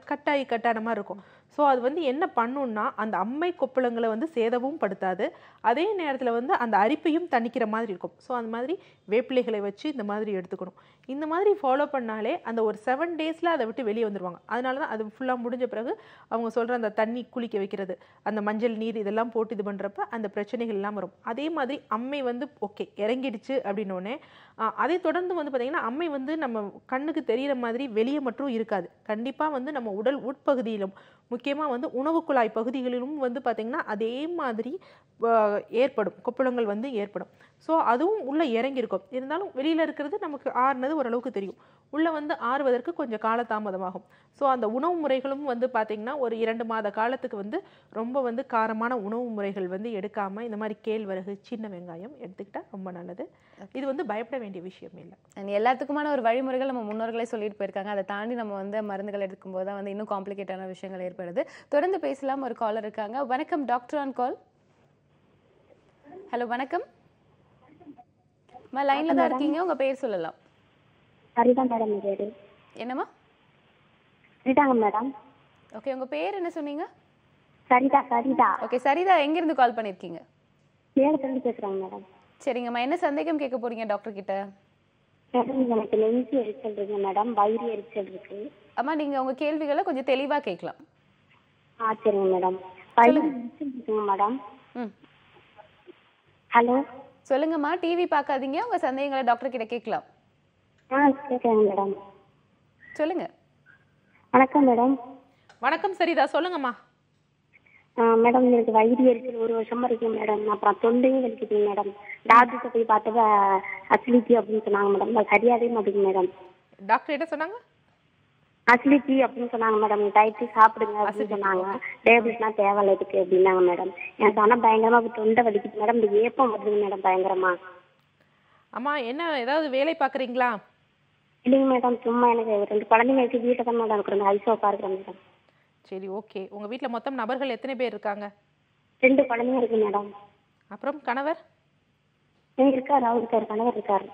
கட்டான மாதிரி இருக்கும். ஸோ அது வந்து என்ன பண்ணுன்னா அந்த அம்மை கொப்பளங்களை வந்து சேதவும் படுத்தாது, அதே நேரத்தில் வந்து அந்த அரிப்பையும் தணிக்கிற மாதிரி இருக்கும். ஸோ அந்த மாதிரி வேப்பிலைகளை வச்சு இந்த மாதிரி எடுத்துக்கணும். இந்த மாதிரி ஃபாலோ பண்ணாலே அந்த ஒரு 7 டேஸில் அதை விட்டு வெளியே வந்துடுவாங்க. அதனால தான் அது ஃபுல்லாக முடிஞ்ச பிறகு அவங்க சொல்கிற அந்த தண்ணி குளிக்க வைக்கிறது, அந்த மஞ்சள் நீர் இதெல்லாம் போட்டு இது பண்ணுறப்ப அந்த பிரச்சனைகள் எல்லாம் வரும். அதே மாதிரி அம்மை வந்து ஓகே இறங்கிடுச்சு அப்படின்னோடனே அதை தொடர்ந்து வந்து பார்த்திங்கன்னா அம்மை வந்து நம்ம கண்ணுக்கு தெரிகிற மாதிரி வெளியே மட்டும் இருக்காது. கண்டிப்பாக வந்து நம்ம உடல் உட்பகுதியிலும் முக்கியமாக வந்து உணவு குழாய் பகுதிகளிலும் வந்து பார்த்திங்கன்னா அதே மாதிரி ஏற்படும், கொப்பளங்கள் வந்து ஏற்படும். ஸோ அதுவும் உள்ளே இறங்கியிருக்கும். இருந்தாலும் வெளியில் இருக்கிறது நமக்கு ஆறுனது ஓரளவுக்கு தெரியும், உள்ளே வந்து ஆறுவதற்கு கொஞ்சம் காலதாமதமாகும். ஸோ அந்த உணவு முறைகளும் வந்து பார்த்திங்கன்னா ஒரு 2 மாத காலத்துக்கு வந்து ரொம்ப வந்து காரமான உணவு முறைகள் வந்து எடுக்காமல் இந்த மாதிரி கேழ்வரகு, சின்ன வெங்காயம் எடுத்துக்கிட்டால் ரொம்ப நல்லது. இது வந்து பயப்பட வேண்டிய விஷயம் இல்லை. எல்லாத்துக்குமான ஒரு வழிமுறைகள் நம்ம முன்னோர்களே சொல்லிட்டு போயிருக்காங்க. அதை தாண்டி நம்ம வந்து மருந்துகள் எடுக்கும்போது தான் வந்து இன்னும் காம்ப்ளிகேட்டான விஷயங்கள் ஏற்படுது. தொடர்ந்து பேசலாம். ஒரு காலர் இருக்காங்க. வணக்கம், டாக்டர் ஆன் கால். ஹலோ வணக்கம், லைன்ல தான் இருக்கீங்க, உங்க பேர் சொல்லலாம். சரிதா மேடம். பேரு என்னம்மா? சரிதாங்க மேடம். ஓகே, உங்க பேர் என்ன சொன்னீங்க? சரிதா. ஓகே சரிதா, எங்க இருந்து கால் பண்ணிருக்கீங்க? சேலத்துல இருந்து பேசுறாங்க மேடம். சரிங்கம்மா, என்ன சந்தேகம் கேட்க போறீங்க டாக்டர் கிட்ட? மேடம் எனக்கு நெஞ்சு எரிச்சல் இருக்கு மேடம், வயிறு எரிச்சல் இருக்கு. அம்மா நீங்க உங்க கேள்விகளை கொஞ்சம் தெளிவா கேட்கலாம். சரிங்க மேடம். வயிறு எரிச்சல் இருக்குங்க மேடம். ஹலோ சொல்லுங்கம்மா, டிவி பார்க்காதீங்க, உங்க சந்தேகங்களை டாக்டர் கிட்ட கேட்கலாம். கேட்குறேங்க மேடம். சொல்லுங்க. வணக்கம் மேடம். வணக்கம் சரிதா, சொல்லுங்கம்மா. மேடம் எனக்கு வயிறு எரிச்சல் 1 வருஷமா இருக்கு மேடம். அப்புறம் தொண்டையும் வலிக்குதுங்க மேடம். டாக்டர்கிட்ட போய் பார்த்தப்ப அசிடிட்டி அப்படின்னு சொன்னாங்க மேடம். அது சரியாவே மாட்டேங்குது மேடம். டாக்டர் என்ன சொன்னாங்க? அசிடிட்டி அப்படின்னு சொன்னாங்க மேடம். டயட்டு சாப்பிடுங்க அப்படின்னு சொன்னாங்க. டேப்லெட்லாம் தேவையில்ல இதுக்கு அப்படின்னாங்க மேடம். எனக்கு ஆனால் பயங்கரமா தொண்டை வலிக்குது மேடம். இந்த ஏப்பம் வருதுங்க மேடம் பயங்கரமா. அம்மா என்ன ஏதாவது வேலை பார்க்குறீங்களா? இல்லைங்க மேடம், சும்மா எனக்கு 2 குழந்தைங்க இருக்கு, வீட்டில் தான் மேடம் இருக்கிறேன். ஐசோப்பா இருக்கிறேன் மேடம். சரி ஓகே. உங்க வீட்டில் மொத்தம் நபர்கள் எத்தனை பேர் இருக்காங்க? 2 குழந்தைங்க இருக்கு மேடம். அப்புறம் கணவர்? இருக்காரு, அவர் இருக்காரு, கணவர் இருக்காரு.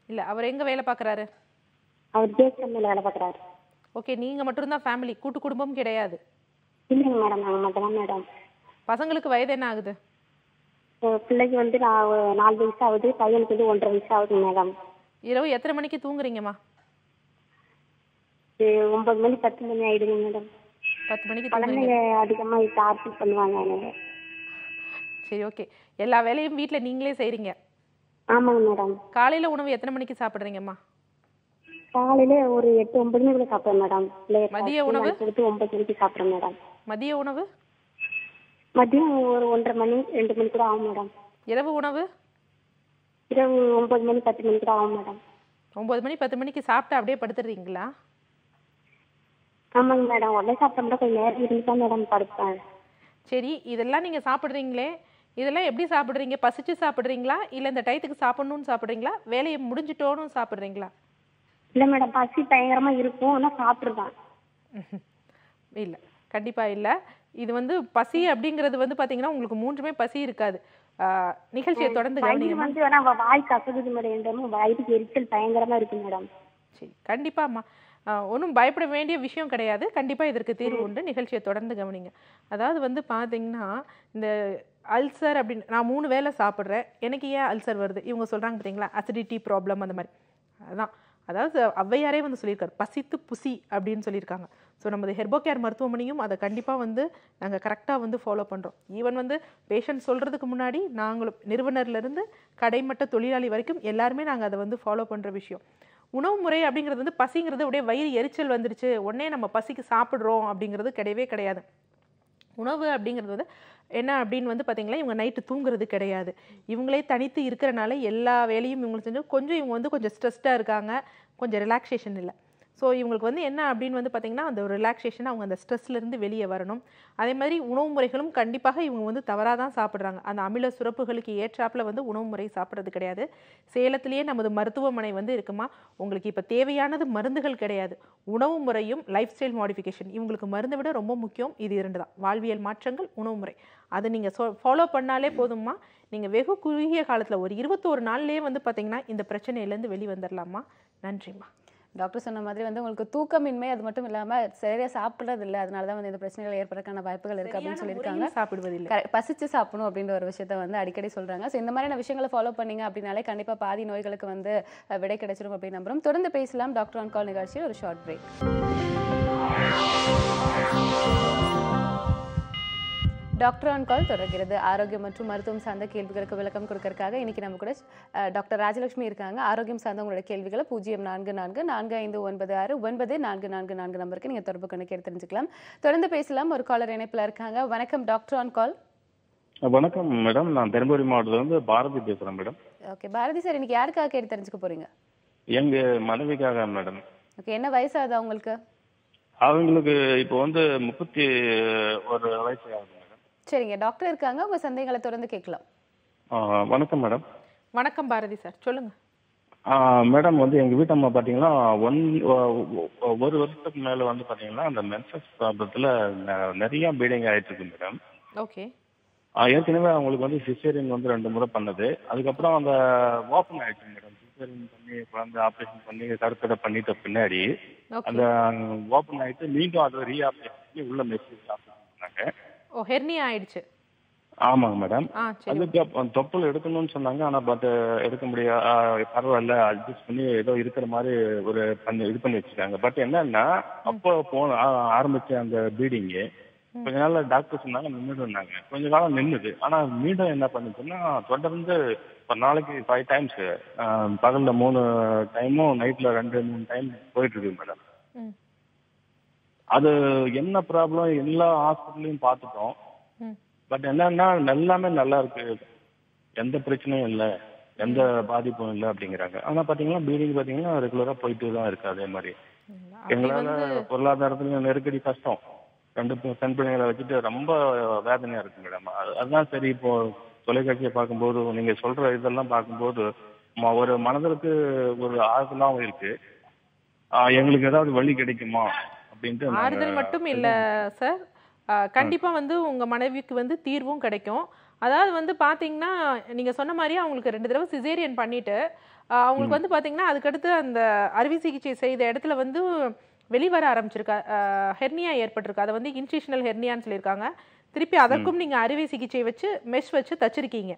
இல்லை, அவர் எங்கே வேலை பார்க்குறாரு? அவர் ஜேஎஸ்எம்ல வேலை பார்க்குறாரு. ஓகே, நீங்கள் மட்டும்தான் ஃபேமிலி, கூட்டு குடும்பம் கிடையாது? இல்லைங்க மேடம், நாங்கள் மட்டும் தான் மேடம். பசங்களுக்கு வயது என்ன ஆகுது? பிள்ளைக்கு வந்து 4 வயசு ஆகுது, பையனுக்கு வந்து 1.5 வயசு ஆகுது மேடம். இரவு எத்தனை மணிக்கு தூங்குறீங்கம்மா? 9 மணி 10 மணி ஆயிடுங்க மேடம். 10 மணிக்கு குழந்தைங்க அதிகமாக டார்ச்சர் பண்ணுவாங்க எனக்கு. சரி ஓகே. எல்லா வேலையும் வீட்டில் நீங்களே செய்கிறீங்க? ஆமாங்க மேடம். காலையில் உணவு எத்தனை மணிக்கு சாப்பிட்றீங்கம்மா? காலையில ஒரு 8-9 மணிக்குள்ள சாப்பிட்றேன் மேடம். மதிய உணவு? 9 மணிக்கு சாப்பிட்றேன் மேடம். மதிய உணவு? மதியம் ஒரு 1:30 மணி 2 மணி கூட ஆகும் மேடம். இரவு உணவு? இரவு 9 மணி 10 மணி கூட ஆகும் மேடம். 9 மணி 10 மணிக்கு சாப்பிட்டு அப்படியே படுத்துடுறீங்களா? ஆமாங்க மேடம். உடனே சாப்பிட்டோம்னா கொஞ்சம் நேரம் இருந்து தான் மேடம் படுப்பேன். சரி, இதெல்லாம் நீங்கள் சாப்பிட்றீங்களே, இதெல்லாம் எப்படி சாப்பிட்றீங்க? பசிச்சு சாப்பிட்றீங்களா, இல்லை இந்த டயத்துக்கு சாப்பிட்ணுன்னு சாப்பிட்றீங்களா, வேலையை முடிஞ்சிட்டோன்னு சாப்பிட்றீங்களா? இல்லை மேடம், பசி பயங்கரமாக இருக்கும், ஆனால் சாப்பிட்ருதான். இல்லை, கண்டிப்பாக இல்லை. இது வந்து பசி அப்படிங்கிறது வந்து பார்த்தீங்கன்னா உங்களுக்கு 3மே பசி இருக்காது. நிகழ்ச்சியை தொடர்ந்து வயிறு வந்து வேணா வாய் கசகுது மேடம். வயிறுக்கு எரிச்சல் பயங்கரமாக இருக்கு மேடம். சரி, கண்டிப்பாம்மா. ஒன்றும் பயப்பட வேண்டிய விஷயம் கிடையாது. கண்டிப்பாக இதற்கு தீர்வு உண்டு. நிகழ்ச்சியை தொடர்ந்து கவனிங்க. அதாவது வந்து பார்த்தீங்கன்னா இந்த அல்சர் அப்படின்னு நான் 3 வேளை சாப்பிட்றேன், எனக்கு ஏன் அல்சர் வருது? இவங்க சொல்கிறாங்க பார்த்தீங்களா, அசிடிட்டி ப்ராப்ளம் அந்த மாதிரி. அதான் அதாவது ஔவையாரே வந்து சொல்லியிருக்காரு, பசித்து புசி அப்படின்னு சொல்லியிருக்காங்க. ஸோ நமது ஹெர்போகேர் மருத்துவமனையும் அதை கண்டிப்பாக வந்து நாங்கள் கரெக்டாக வந்து ஃபாலோ பண்ணுறோம். ஈவன் வந்து பேஷண்ட் சொல்கிறதுக்கு முன்னாடி நாங்களும் நிறுவனர்லேருந்து கடைமட்ட தொழிலாளி வரைக்கும் எல்லாருமே நாங்கள் அதை வந்து ஃபாலோ பண்ணுற விஷயம். உணவு முறை அப்படிங்கிறது வந்து பசிங்கிறது அப்படியே வயிறு எரிச்சல் வந்துருச்சு உடனே நம்ம பசிக்கு சாப்பிட்றோம் அப்படிங்கிறது கிடையவே கிடையாது. உணவு அப்படிங்கிறது வந்து என்ன அப்படின்னு வந்து பார்த்தீங்களா, இவங்க நைட்டு தூங்குறது கிடையாது. இவங்களே தனித்து இருக்கிறனால எல்லா வேலையும் இவங்களுக்கு செஞ்சு கொஞ்சம் இவங்க வந்து கொஞ்சம் ஸ்ட்ரெஸ்டாக இருக்காங்க, கொஞ்சம் ரிலாக்ஸேஷன் இல்லை. ஸோ இவங்களுக்கு வந்து என்ன அப்படின்னு வந்து பார்த்திங்கன்னா அந்த ஒரு ரிலாக்ஸேஷன், அவங்க அந்த ஸ்ட்ரெஸ்லேருந்து வெளியே வரணும். அதே மாதிரி உணவு முறைகளும் கண்டிப்பாக இவங்க வந்து தவறாக தான் சாப்பிட்றாங்க. அந்த அமில சுரப்புகளுக்கு ஏற்றாப்பில் வந்து உணவு முறை சாப்பிட்றது கிடையாது. சேலத்திலேயே நமது மருத்துவமனை வந்து இருக்குமா, உங்களுக்கு இப்போ தேவையானது மருந்துகள் கிடையாது, உணவு முறையும் லைஃப் ஸ்டைல் மாடிஃபிகேஷன். இவங்களுக்கு மருந்தை விட ரொம்ப முக்கியம் இது 2 தான், வாழ்வியல் மாற்றங்கள், உணவு முறை. அதை நீங்கள் ஃபாலோ பண்ணாலே போதும்மா. நீங்கள் வெகு குறுகிய காலத்தில் ஒரு 21 நாள்லேயே வந்து பார்த்தீங்கன்னா இந்த பிரச்சனையிலேருந்து வெளியே வந்துடலாமா. நன்றிம்மா. டாக்டர் சொன்ன மாதிரி வந்து உங்களுக்கு தூக்கமின்மை, அது மட்டும் இல்லாமல் சரியாக சாப்பிட்றது இல்லை, அதனால தான் வந்து இந்த பிரச்சனைகள் ஏற்படுறதுக்கான வாய்ப்புகள் இருக்குது அப்படின்னு சொல்லியிருக்காங்க. சாப்பிடுவதில்லை, பசிச்சு சாப்பிடணும் அப்படின்ற ஒரு விஷயத்த வந்து அடிக்கடி சொல்கிறாங்க. ஸோ இந்த மாதிரியான விஷயங்களை ஃபாலோ பண்ணிங்க அப்படின்னாலே கண்டிப்பாக பாதி நோய்களுக்கு வந்து விடை கிடைச்சிடும் அப்படின்னு நம்புகிறோம். தொடர்ந்து பேசலாம் டாக்டர் ஆன் கால் நிகழ்ச்சியில் ஒரு ஷார்ட் பிரேக். டாக்டர் ஆன் கால் தொடர்கிறது. ஆரோக்கியம் மற்றும் மருத்துவம் சார்ந்த கேள்விகளுக்கு விளக்கம் கொடுக்கறதுக்காக இன்னைக்கு நம்ம கூட டாக்டர் ராஜலட்சுமி இருக்காங்க. ஆரோக்கியம் சார்ந்த உங்களோட கேள்விகளை 0444459444 நம்பருக்கு நீங்க தொடர்பு கொண்டு கேட்டு தெரிஞ்சுக்கலாம். தொடர்ந்து பேசலாம். ஒரு காலர் இணைப்புல இருக்காங்க. வணக்கம் டாக்டர் ஆன் கால். வணக்கம் மேடம், நான் தருமபுரி மாவட்டத்துல இருந்து பாரதி பேசுறேன் மேடம். ஓகே பாரதி சார், இன்னைக்கு யாருக்காக கேட்டு தெரிஞ்சுக்க போறீங்க? எங்க மனைவிக்காக மேடம். ஓகே, என்ன வயசாகுது அவங்களுக்கு? அவங்களுக்கு இப்போ வந்து 31 வயசு ஆகுது மேடம். சரிங்க, டாக்டர் இருக்காங்க, உங்க சந்தேகங்களை தொடர்ந்து கேட்கலாம். வணக்கம் மேடம். வணக்கம் பாரதி சார், சொல்லுங்க. மேடம் வந்து எங்க வீட்டம்மா பாத்தீங்கன்னா 1 வருஷத்துக்கு மேல வந்து பாத்தீங்கன்னா அந்த மென்சஸ் ப்ராப்ளத்துல நிறைய ப்ளீடிங் ஆயிட்டு இருக்கு மேடம். ஓகே. ஏற்கனவே அவங்களுக்கு வந்து சிசேரியன் வந்து 2 முறை பண்ணது, அதுக்கப்புறம் அந்த ஓப்பன் ஆயிடுச்சு மேடம். சிசேரியன் பண்ணி குழந்தை ஆப்ரேஷன் பண்ணி கருத்தடை பண்ணிட்ட பின்னாடி அந்த ஓப்பன் ஆயிட்டு மீண்டும் அதை ரீஆப்ரேஷன் பண்ணி உள்ள மெசேஜ் ஆப்ரேஷன் பண்ணாங்க. ஓ, ஹெர்னியா ஆயிடுச்சு. ஆமாங்க மேடம். சரி. அதுக்கு தொப்புள் எடுக்கணும்னு சொன்னாங்க. ஆனா பட் எடுக்க முடியாது, பரவாயில்ல அட்ஜஸ்ட் பண்ணி ஏதோ இருக்கிற மாதிரி ஒரு இது பண்ணி வச்சிருக்காங்க. பட் என்னன்னா அப்போ ஆரம்பிச்ச அந்த ப்ளீடிங்கு கொஞ்ச நாள் டாக்டர் சொன்னாங்க நின்றுடுனாங்க. கொஞ்ச காலம் நின்றுது. ஆனா மீண்டும் என்ன பண்ணுச்சுன்னா தொடர்ந்து ஒரு நாளைக்கு 5 times, பகல்ல 3 டைமும் நைட்ல 2-3 டைம் போயிட்டு இருக்கு மேடம். அது என்ன ப்ராப்ளம் எல்லா ஹாஸ்பிட்டல்லையும் பார்த்துட்டோம். பட் என்னன்னா எல்லாமே நல்லா இருக்கு, எந்த பிரச்சனையும் இல்லை, எந்த பாதிப்பும் இல்லை அப்படிங்கிறாங்க. ஆனா பாத்தீங்கன்னா ப்ளீடிங் பாத்தீங்கன்னா ரெகுலரா போயிட்டு தான் இருக்கு. அதே மாதிரி எங்களால பொருளாதாரத்துல நெருக்கடி கஷ்டம், 2 பெண் பிள்ளைங்களை வச்சுட்டு ரொம்ப வேதனையா இருக்கு மேடம். அதுதான் சரி, இப்போ தொலைக்காட்சியை பார்க்கும்போது நீங்க சொல்ற இதெல்லாம் பார்க்கும்போது ஒரு மனதிற்கு ஒரு ஆறுதலாகவும் இருக்கு. எங்களுக்கு ஏதாவது வழி கிடைக்குமா அப்படின்ட்டு. ஆறுதல் மட்டும் இல்ல சார், கண்டிப்பா வந்து உங்க மனைவிக்கு வந்து தீர்வும் கிடைக்கும். அதாவது வந்து பாத்தீங்கன்னா நீங்க சொன்ன மாதிரி அவங்களுக்கு 2 தடவை சிசேரியன் பண்ணிட்டு அவங்களுக்கு வந்து பாத்தீங்கன்னா அதுக்கடுத்து அந்த அறுவை சிகிச்சை செய்த இடத்துல வந்து வெளிவர ஆரம்பிச்சிருக்கா, ஹெர்னியா ஏற்பட்டிருக்கு. அதை வந்து இன்சிஷனல் ஹெர்னியான்னு சொல்லியிருக்காங்க. திருப்பி அதற்கும் நீங்க அறுவை சிகிச்சை வச்சு மெஷ் வச்சு தச்சிருக்கீங்க.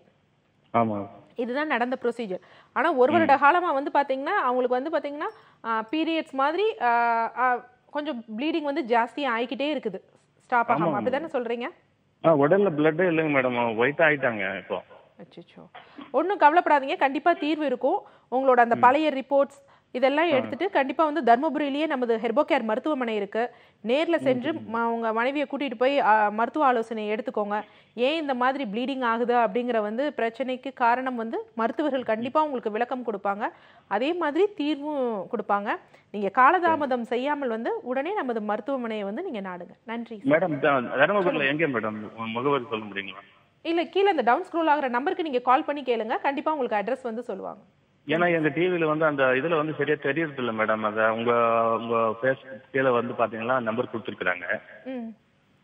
இதுதான் நடந்த ப்ரொசீஜர். ஆனா 1 வருட காலமா வந்து பாத்தீங்கன்னா அவங்களுக்கு வந்து பாத்தீங்கன்னா பீரியட்ஸ் மாதிரி கொஞ்சம் ப்ளீடிங் வந்து ஜாஸ்தியா ஆயிக்கிட்டே இருக்குது, ஸ்டாப் ஆகாம. அப்படிதானே சொல்றீங்க? உடல்ல பிளட்டே இல்லைங்க மேடம், ஒயிட் ஆயிட்டாங்க இப்போ. அச்சோ, ஒன்றும் கவலைப்படாதீங்க, கண்டிப்பா தீர்வு இருக்கும். உங்களோட அந்த பழைய ரிப்போர்ட்ஸ் இதெல்லாம் எடுத்துட்டு கண்டிப்பா வந்து தர்மபுரியிலேயே நமது ஹெர்போகேர் மருத்துவமனை இருக்கு, நேர்ல சென்று உங்க மனைவியை கூட்டிட்டு போய் மருத்துவ ஆலோசனை எடுத்துக்கோங்க. ஏன் இந்த மாதிரி ப்ளீடிங் ஆகுது அப்படிங்கிற வந்து பிரச்சனைக்கு காரணம் வந்து மருத்துவர்கள் கண்டிப்பா உங்களுக்கு விளக்கம் கொடுப்பாங்க, அதே மாதிரி தீர்வும் கொடுப்பாங்க. நீங்க காலதாமதம் செய்யாமல் வந்து உடனே நமது மருத்துவமனையை வந்து நீங்க நாடுங்க. நன்றி மேடம். தர்மபுரியில எங்க மேடம் முகவரி சொல்ல முடியுங்களா? இல்ல, கீழே அந்த டவுன் ஸ்க்ரோல் ஆகிற நம்பருக்கு நீங்க கால் பண்ணி கேளுங்க, கண்டிப்பா உங்களுக்கு அட்ரஸ் வந்து சொல்லுவாங்க. ஏன்னா எங்க டிவில வந்து அந்த இதுல வந்து சரியா தெரியறது இல்ல மேடம். அத உங்க ஃபேஸ்புக் கீழே வந்து பாத்தீங்கன்னா நம்பர் கொடுத்துருக்காங்க.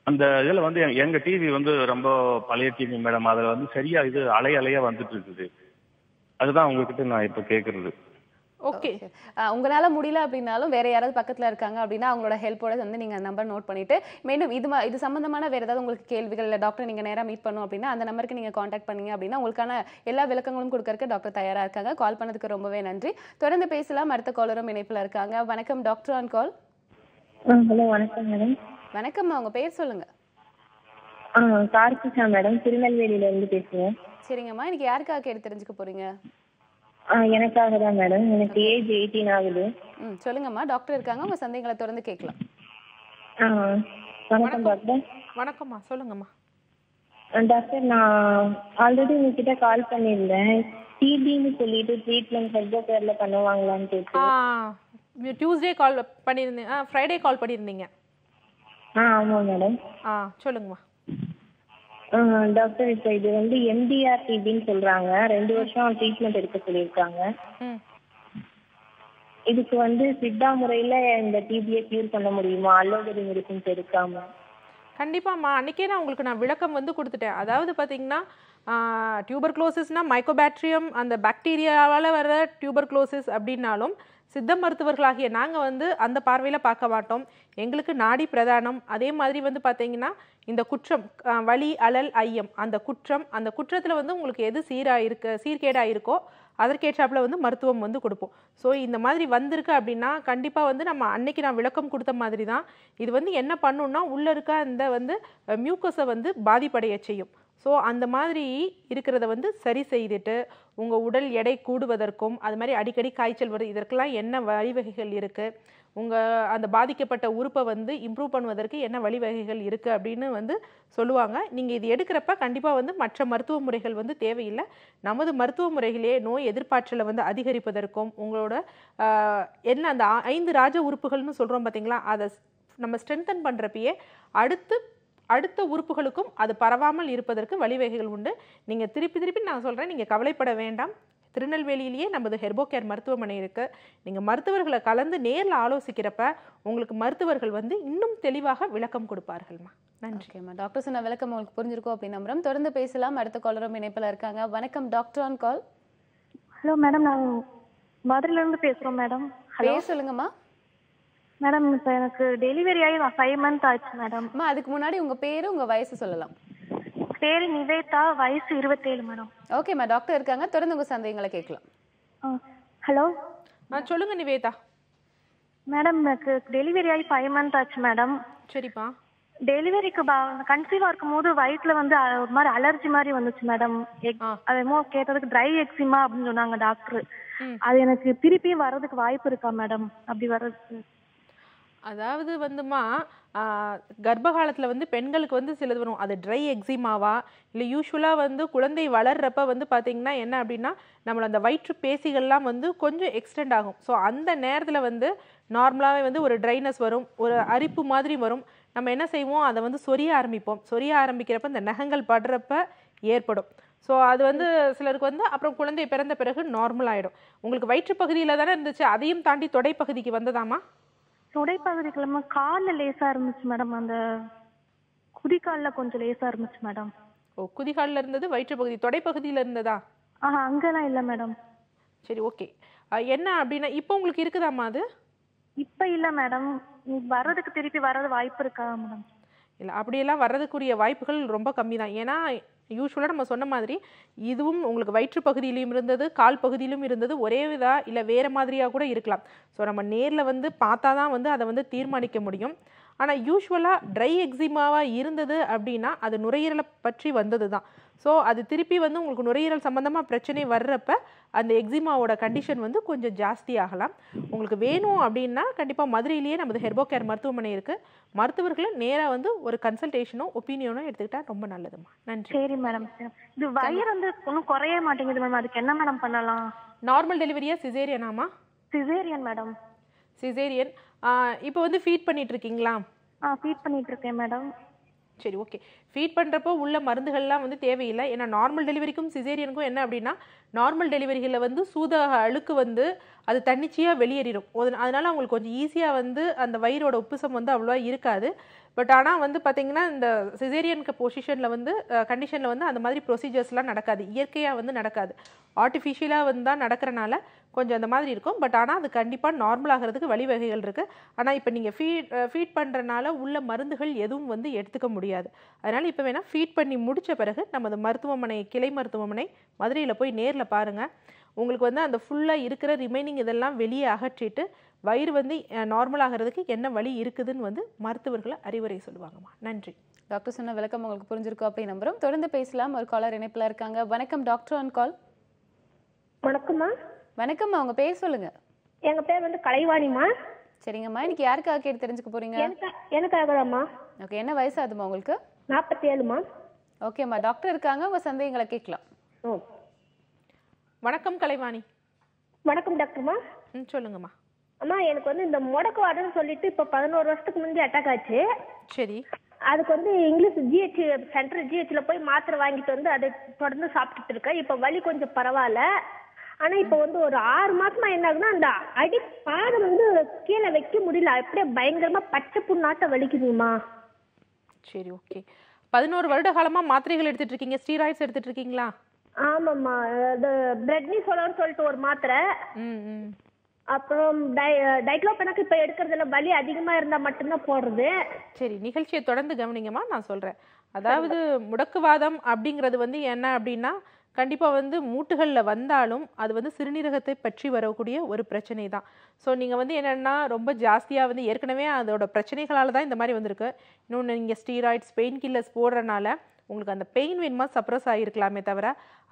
அந்த இதுல வந்து எங்க டிவி வந்து ரொம்ப பழைய டிவி மேடம், அதுல வந்து சரியா இது அலையா வந்துட்டு இருக்குது. அதுதான் உங்ககிட்ட நான் இப்ப கேக்குறது. ஓகே, உங்களால முடியல அப்படின்னாலும் வேற யாராவது பக்கத்துல இருக்காங்க அப்படின்னா அவங்களோட ஹெல்ப்போட வந்து நீங்க நம்பர் நோட் பண்ணிட்டு மீண்டும் இது சம்பந்தமான வேற ஏதாவது உங்களுக்கு கேள்விகள் இல்லை டாக்டர் நீங்க நேரா மீட் பண்ணும் அப்படின்னா அந்த நம்பருக்கு நீங்க காண்டாக்ட் பண்ணீங்க அப்படின்னா உங்களுக்கான எல்லா விளக்கங்களும் கொடுக்கறதுக்கு டாக்டர் தயாரா இருக்காங்க. கால் பண்ணதுக்கு ரொம்பவே நன்றி. தொடர்ந்து பேசலாம். அடுத்த காலரும் இணைப்புல இருக்காங்க. வணக்கம், டாக்டர் ஆன் கால். ஹலோ, வணக்கம் மேடம். வணக்கம்மா, உங்க பேர் சொல்லுங்க. கார்த்திகா மேடம், திருநெல்வேலியில இருந்து பேசுறேன். சரிங்கம்மா, இன்னைக்கு யாருக்காக கேட்டு தெரிஞ்சுக்க போறீங்க? எனக்காக தான் மேடம். எனக்கு ஏஜ் 18 ஆகுது. சொல்லுங்கம்மா, டாக்டர் இருக்காங்க, உங்க சந்தேகங்களை தொடர்ந்து கேட்கலாம். வணக்கம் டாக்டர். வணக்கம்மா, சொல்லுங்கம்மா. டாக்டர், நான் ஆல்ரெடி உங்ககிட்ட கால் பண்ணியிருந்தேன். டிபின்னு சொல்லிட்டு ட்ரீட்மெண்ட் ஹெர்போகேர்ல பண்ணுவாங்களான்னு கேட்டு. டியூஸ்டே கால் பண்ணியிருந்தீங்க, ஃப்ரைடே கால் பண்ணியிருந்தீங்க. ஆமா மேடம். சொல்லுங்கம்மா. டாக்டர், இப்போ இது வந்து எம்டிஆர் டிபின்னு சொல்றாங்க. 2 வருஷம் ட்ரீட்மெண்ட் எடுக்க சொல்லியிருக்காங்க. இதுக்கு வந்து சித்தா முறையில இந்த டிபியை கியூர் பண்ண முடியுமா, அலோபதி மெடிசன்ஸ் எடுக்காம? கண்டிப்பாம்மா, அன்னைக்கே நான் உங்களுக்கு விளக்கம் வந்து கொடுத்துட்டேன். அதாவது பார்த்தீங்கன்னா டியூபர்குலோசிஸ்னா மைக்கோபாக்டீரியம் அந்த பாக்டீரியாவால் வர டியூபர்குலோசிஸ் அப்படின்னாலும் சித்த மருத்துவர்களாகிய நாங்கள் வந்து அந்த பார்வையில் பார்க்க மாட்டோம். எங்களுக்கு நாடி பிரதானம். அதே மாதிரி வந்து பார்த்தீங்கன்னா இந்த குற்றம், வலி, அழல், ஐயம், அந்த குற்றத்தில் வந்து உங்களுக்கு எது சீர்கேடாக இருக்கோ அதற்கேற்றாப்புல வந்து மருத்துவம் வந்து கொடுப்போம். ஸோ இந்த மாதிரி வந்திருக்கு அப்படின்னா கண்டிப்பாக வந்து நம்ம அன்னைக்கு நான் விளக்கம் கொடுத்த மாதிரி தான் இது வந்து என்ன பண்ணுன்னா உள்ளே இருக்க அந்த வந்து மியூக்கஸை வந்து பாதிப்படைய செய்யும். ஸோ அந்த மாதிரி இருக்கிறத வந்து சரி செய்துட்டு உங்கள் உடல் எடை கூடுவதற்கும் அது மாதிரி அடிக்கடி காய்ச்சல் வருது, இதற்கெல்லாம் என்ன வழிவகைகள் இருக்குது, உங்கள் அந்த பாதிக்கப்பட்ட உறுப்பை வந்து இம்ப்ரூவ் பண்ணுவதற்கு என்ன வழிவகைகள் இருக்குது அப்படின்னு வந்து சொல்லுவாங்க. நீங்கள் இது எடுக்கிறப்ப கண்டிப்பாக வந்து மற்ற மருத்துவ முறைகள் வந்து தேவையில்லை. நமது மருத்துவ முறைகளே நோய் எதிர்ப்பாற்றலை வந்து அதிகரிப்பதற்கும் உங்களோட என்ன அந்த 5 ராஜ உறுப்புகள்னு சொல்கிறோம் பார்த்தீங்களா, அதை நம்ம ஸ்ட்ரென்தன் பண்ணுறப்பயே அடுத்த உறுப்புகளுக்கும் அது பரவாமல் இருப்பதற்கு வழிவகைகள் உண்டு. நீங்கள் திருப்பி நான் சொல்கிறேன், நீங்கள் கவலைப்பட வேண்டாம். திருநெல்வேலியிலேயே நமது ஹெர்போகேர் மருத்துவமனை இருக்குது. நீங்கள் மருத்துவர்களை கலந்து நேரில் ஆலோசிக்கிறப்ப உங்களுக்கு மருத்துவர்கள் வந்து இன்னும் தெளிவாக விளக்கம் கொடுப்பார்கள்மா. நன்றிம்மா. டாக்டர் சொன்ன விளக்கம் உங்களுக்கு புரிஞ்சிருக்கோம் அப்படின்னு நம்புறோம். தொடர்ந்து பேசலாம். அடுத்த காலரும் இணைப்பில் இருக்காங்க. வணக்கம், doctor on call. Hello madam, நாங்கள் மதுரையிலேருந்து பேசுகிறோம் மேடம். ஹலோ, சொல்லுங்கம்மா. மேடம், இப்போ எனக்கு டெலிவரி ஆகி 5 மந்த் ஆச்சு மேடம். அதுக்கு முன்னாடி உங்கள் பேர், உங்கள் வயசு சொல்லலாம். பேரு நிவேதா, வயசு 27 மேடம். ஓகேம்மா, டாக்டர் இருக்காங்க, தொடர்ந்து உங்க சந்தேகங்களை கேட்கலாம். ஹலோ சொல்லுங்க நிவேதா. மேடம், எனக்கு டெலிவரி ஆகி 5 months ஆச்சு மேடம். சரிப்பா. டெலிவரிக்கு கன்சீவா இருக்கும் போது வயிற்றுல வந்து ஒரு மாதிரி அலர்ஜி மாதிரி வந்துச்சு மேடம். அதேமோ கேட்டதுக்கு ட்ரை எக்ஸிமா அப்படின்னு சொன்னாங்க டாக்டர். அது எனக்கு திருப்பியும் வர்றதுக்கு வாய்ப்பு இருக்கா மேடம்? அப்படி வர்றதுக்கு அதாவது வந்துமா கர்ப்ப காலத்தில் வந்து பெண்களுக்கு வந்து சிலது வரும். அது ட்ரை எக்ஸிமாவா இல்லை யூஸ்வலாக வந்து குழந்தை வளர்றப்ப வந்து பார்த்தீங்கன்னா என்ன அப்படின்னா நம்மள அந்த வயிற்று பேசிகள்லாம் வந்து கொஞ்சம் எக்ஸ்டெண்ட் ஆகும். ஸோ அந்த நேரத்தில் வந்து நார்மலாகவே வந்து ஒரு ட்ரைனஸ் வரும், ஒரு அரிப்பு மாதிரி வரும். நம்ம என்ன செய்வோம், அதை வந்து சொரிய ஆரம்பிப்போம். சொரிய ஆரம்பிக்கிறப்ப இந்த நகங்கள் படுறப்ப ஏற்படும். ஸோ அது வந்து சிலருக்கு வந்து அப்புறம் குழந்தை பிறந்த பிறகு நார்மல் ஆகிடும். உங்களுக்கு வயிற்று பகுதியில் தானே இருந்துச்சு, அதையும் தாண்டி தொடைப்பகுதிக்கு வந்ததாமா? தொடைப்பகுதிக்குள்ள காலில் லேசா இருந்துச்சு மேடம், அந்த குதிகாலில் கொஞ்சம் லேசா இருந்துச்சு மேடம். ஓ, குதிகாலில் இருந்தது, வயிற்று பகுதி தொடைப்பகுதியில் இருந்ததா? அங்கெல்லாம் இல்லை மேடம். சரி, ஓகே. என்ன அப்படின்னா இப்போ உங்களுக்கு இருக்குதாம்மா அது? இப்போ இல்லை மேடம். வர்றதுக்கு திருப்பி வர்றது வாய்ப்பு இருக்கா மேடம்? இல்லை, அப்படியெல்லாம் வர்றதுக்குரிய வாய்ப்புகள் ரொம்ப கம்மி தான். ஏன்னா யூஸ்வலாக நம்ம சொன்ன மாதிரி இதுவும் உங்களுக்கு வயிற்று பகுதியிலும் இருந்தது, கால் பகுதியிலும் இருந்தது, ஒரே இதா இல்லை வேறு மாதிரியாக கூட இருக்கலாம். ஸோ நம்ம நேரில் வந்து பார்த்தா தான் வந்து அதை வந்து தீர்மானிக்க முடியும். ஆனால் யூஸ்வலாக ட்ரை எக்ஸிமாவாக இருந்தது அப்படின்னா அது நுரையீரலை பற்றி வந்தது தான். ஸோ அது திருப்பி வந்து உங்களுக்கு நுரையீரல் சம்மந்தமாக பிரச்சனை வர்றப்ப அந்த எக்ஸிமாவோட கண்டிஷன் வந்து கொஞ்சம் ஜாஸ்தி ஆகலாம். உங்களுக்கு வேணும் அப்படின்னா கண்டிப்பாக மதுரையிலேயே நமது ஹெர்போகேர் மருத்துவமனை இருக்குது. மருத்துவர்களை நேராக வந்து ஒரு கன்சல்டேஷனோ ஒப்பீனியனோ எடுத்துக்கிட்டா ரொம்ப நல்லதுமா. நன்றி. சரி மேடம். இது வயிறு வந்து ஒன்றும் குறைய மாட்டேங்குது மேடம், அதுக்கு என்ன மேடம் பண்ணலாம்? நார்மல் டெலிவரியா சிசேரியனாமா? Caesarean madam. சிசேரியன். இப்போ வந்து ஃபீட் பண்ணிட்டு இருக்கீங்களா? ஃபீட் பண்ணிட்டு இருக்கேன் மேடம். சரி, ஓகே. ஃபீட் பண்ணுறப்போ உள்ள மருந்துகள்லாம் வந்து தேவையில்லை. ஏன்னா நார்மல் டெலிவரிக்கும் சிசேரியனுக்கும் என்ன அப்படின்னா நார்மல் டெலிவரிகளில் வந்து சூதாக அழுக்கு வந்து அது தன்னிச்சையாக வெளியேறிடும். அதனால அவங்களுக்கு கொஞ்சம் ஈஸியாக வந்து அந்த வயிறோட உப்புசம் வந்து அவ்வளோவா இருக்காது. பட் ஆனால் வந்து பார்த்திங்கன்னா இந்த சிசேரியனுக்கு பொசிஷனில் வந்து கண்டிஷனில் வந்து அந்த மாதிரி ப்ரொசீஜர்ஸ்லாம் நடக்காது, இயற்கையாக வந்து நடக்காது. ஆர்டிஃபிஷியலாக வந்து தான் நடக்கிறனால கொஞ்சம் அந்த மாதிரி இருக்கும். பட் ஆனால் அது கண்டிப்பாக நார்மல் ஆகிறதுக்கு வழிவகைகள் இருக்குது. ஆனால் இப்போ நீங்கள் ஃபீட் பண்ணுறனால உள்ள மருந்துகள் எதுவும் வந்து எடுத்துக்க முடியாது. அதனால் இப்போ வேணால் ஃபீட் பண்ணி முடித்த பிறகு நமது மருத்துவமனை, கிளை மருத்துவமனை மதுரையில் போய் நேரில் பாருங்கள். உங்களுக்கு வந்து அந்த ஃபுல்லாக இருக்கிற ரிமைனிங் இதெல்லாம் வெளியே அகற்றிட்டு வயிறு வந்து நார்மல் ஆகிறதுக்கு என்ன வழி இருக்குதுன்னு வந்து மருத்துவர்களை அறிவுரை சொல்லுவாங்கம்மா. நன்றி. டாக்டர் சொன்ன விளக்கம் உங்களுக்கு புரிஞ்சிருக்கும் அப்படி நம்புறோம். தொடர்ந்து பேசலாம். ஒரு காலர் இணைப்பில் இருக்காங்க. வணக்கம், டாக்டர் ஆன் கால். வணக்கம்மா. வணக்கம்மா, உங்க பேர் சொல்லுங்க. எங்க பேர் வந்து கலைவாணிமா. சரிங்கம்மா, இன்னைக்கு யாருக்காக கேட்டு தெரிஞ்சுக்க போறீங்க? எனக்காகதாம்மா. ஓகே, என்ன வயசு ஆகுதுமா உங்களுக்கு? 47மா. ஓகேம்மா, டாக்டர் இருக்காங்க, உங்க சந்தேகங்களை கேட்கலாம். வணக்கம் கலைவாணி. வணக்கம் டாக்டர்மா. சொல்லுங்கம்மா. அம்மா, எனக்கு வந்து இந்த முடக்குவாதம்னு சொல்லிட்டு இப்போ 11 வருஷத்துக்கு முந்தைய அட்டாக் ஆச்சு. சரி. அதுக்கு வந்து இங்கிலீஷ் ஜிஹெச் சென்ட்ரல் ஜிஹெச்ல போய் மாத்திரை வாங்கிட்டு வந்து அதை தொடர்ந்து சாப்பிட்டுட்டு இருக்கேன். இப்போ வலி கொஞ்சம் பரவாயில்ல. ஆனா இப்போ வந்து ஒரு 6 மாசமா என்ன ஆகுதுன்னா அந்த அடி பாதம் வந்து கீழே வைக்க முடியல, அப்படியே பயங்கரமா பச்சை புண்ணாட்ட வலிக்குதுங்கம்மா. சரி, ஓகே. 11 வருட காலமா மாத்திரைகள் எடுத்துட்டு இருக்கீங்க, ஸ்டீராய்ட்ஸ் எடுத்துட்டு இருக்கீங்களா? ஆமாம்மா. அது பிரெட்னிசோலோன்னு சொல்லிட்டு ஒரு மாத்திரை, அப்புறம் டைக்ளோபெனாக் இப்போ எடுக்கிறதுல வலி அதிகமா இருந்தா மட்டும்தான் போடுறது. சரி, நிகழ்ச்சியை தொடர்ந்து கவனிங்கம்மா, நான் சொல்றேன். அதாவது முடக்குவாதம் அப்படிங்கிறது வந்து என்ன அப்படின்னா கண்டிப்பாக வந்து மூட்டுகளில் வந்தாலும் அது வந்து சிறுநீரகத்தை பற்றி வரக்கூடிய ஒரு பிரச்சனை தான். ஸோ நீங்கள் வந்து என்னென்னா ரொம்ப ஜாஸ்தியாக வந்து ஏற்கனவே அதோட பிரச்சனைகளால் தான் இந்த மாதிரி வந்திருக்கு. இன்னொன்று நீங்கள் ஸ்டீராய்ட்ஸ், பெயின் கில்லர்ஸ் போடுறனால உங்களுக்கு அந்த பெயின் வேணுமா சப்ரஸ் ஆகிருக்கலாமே தவிர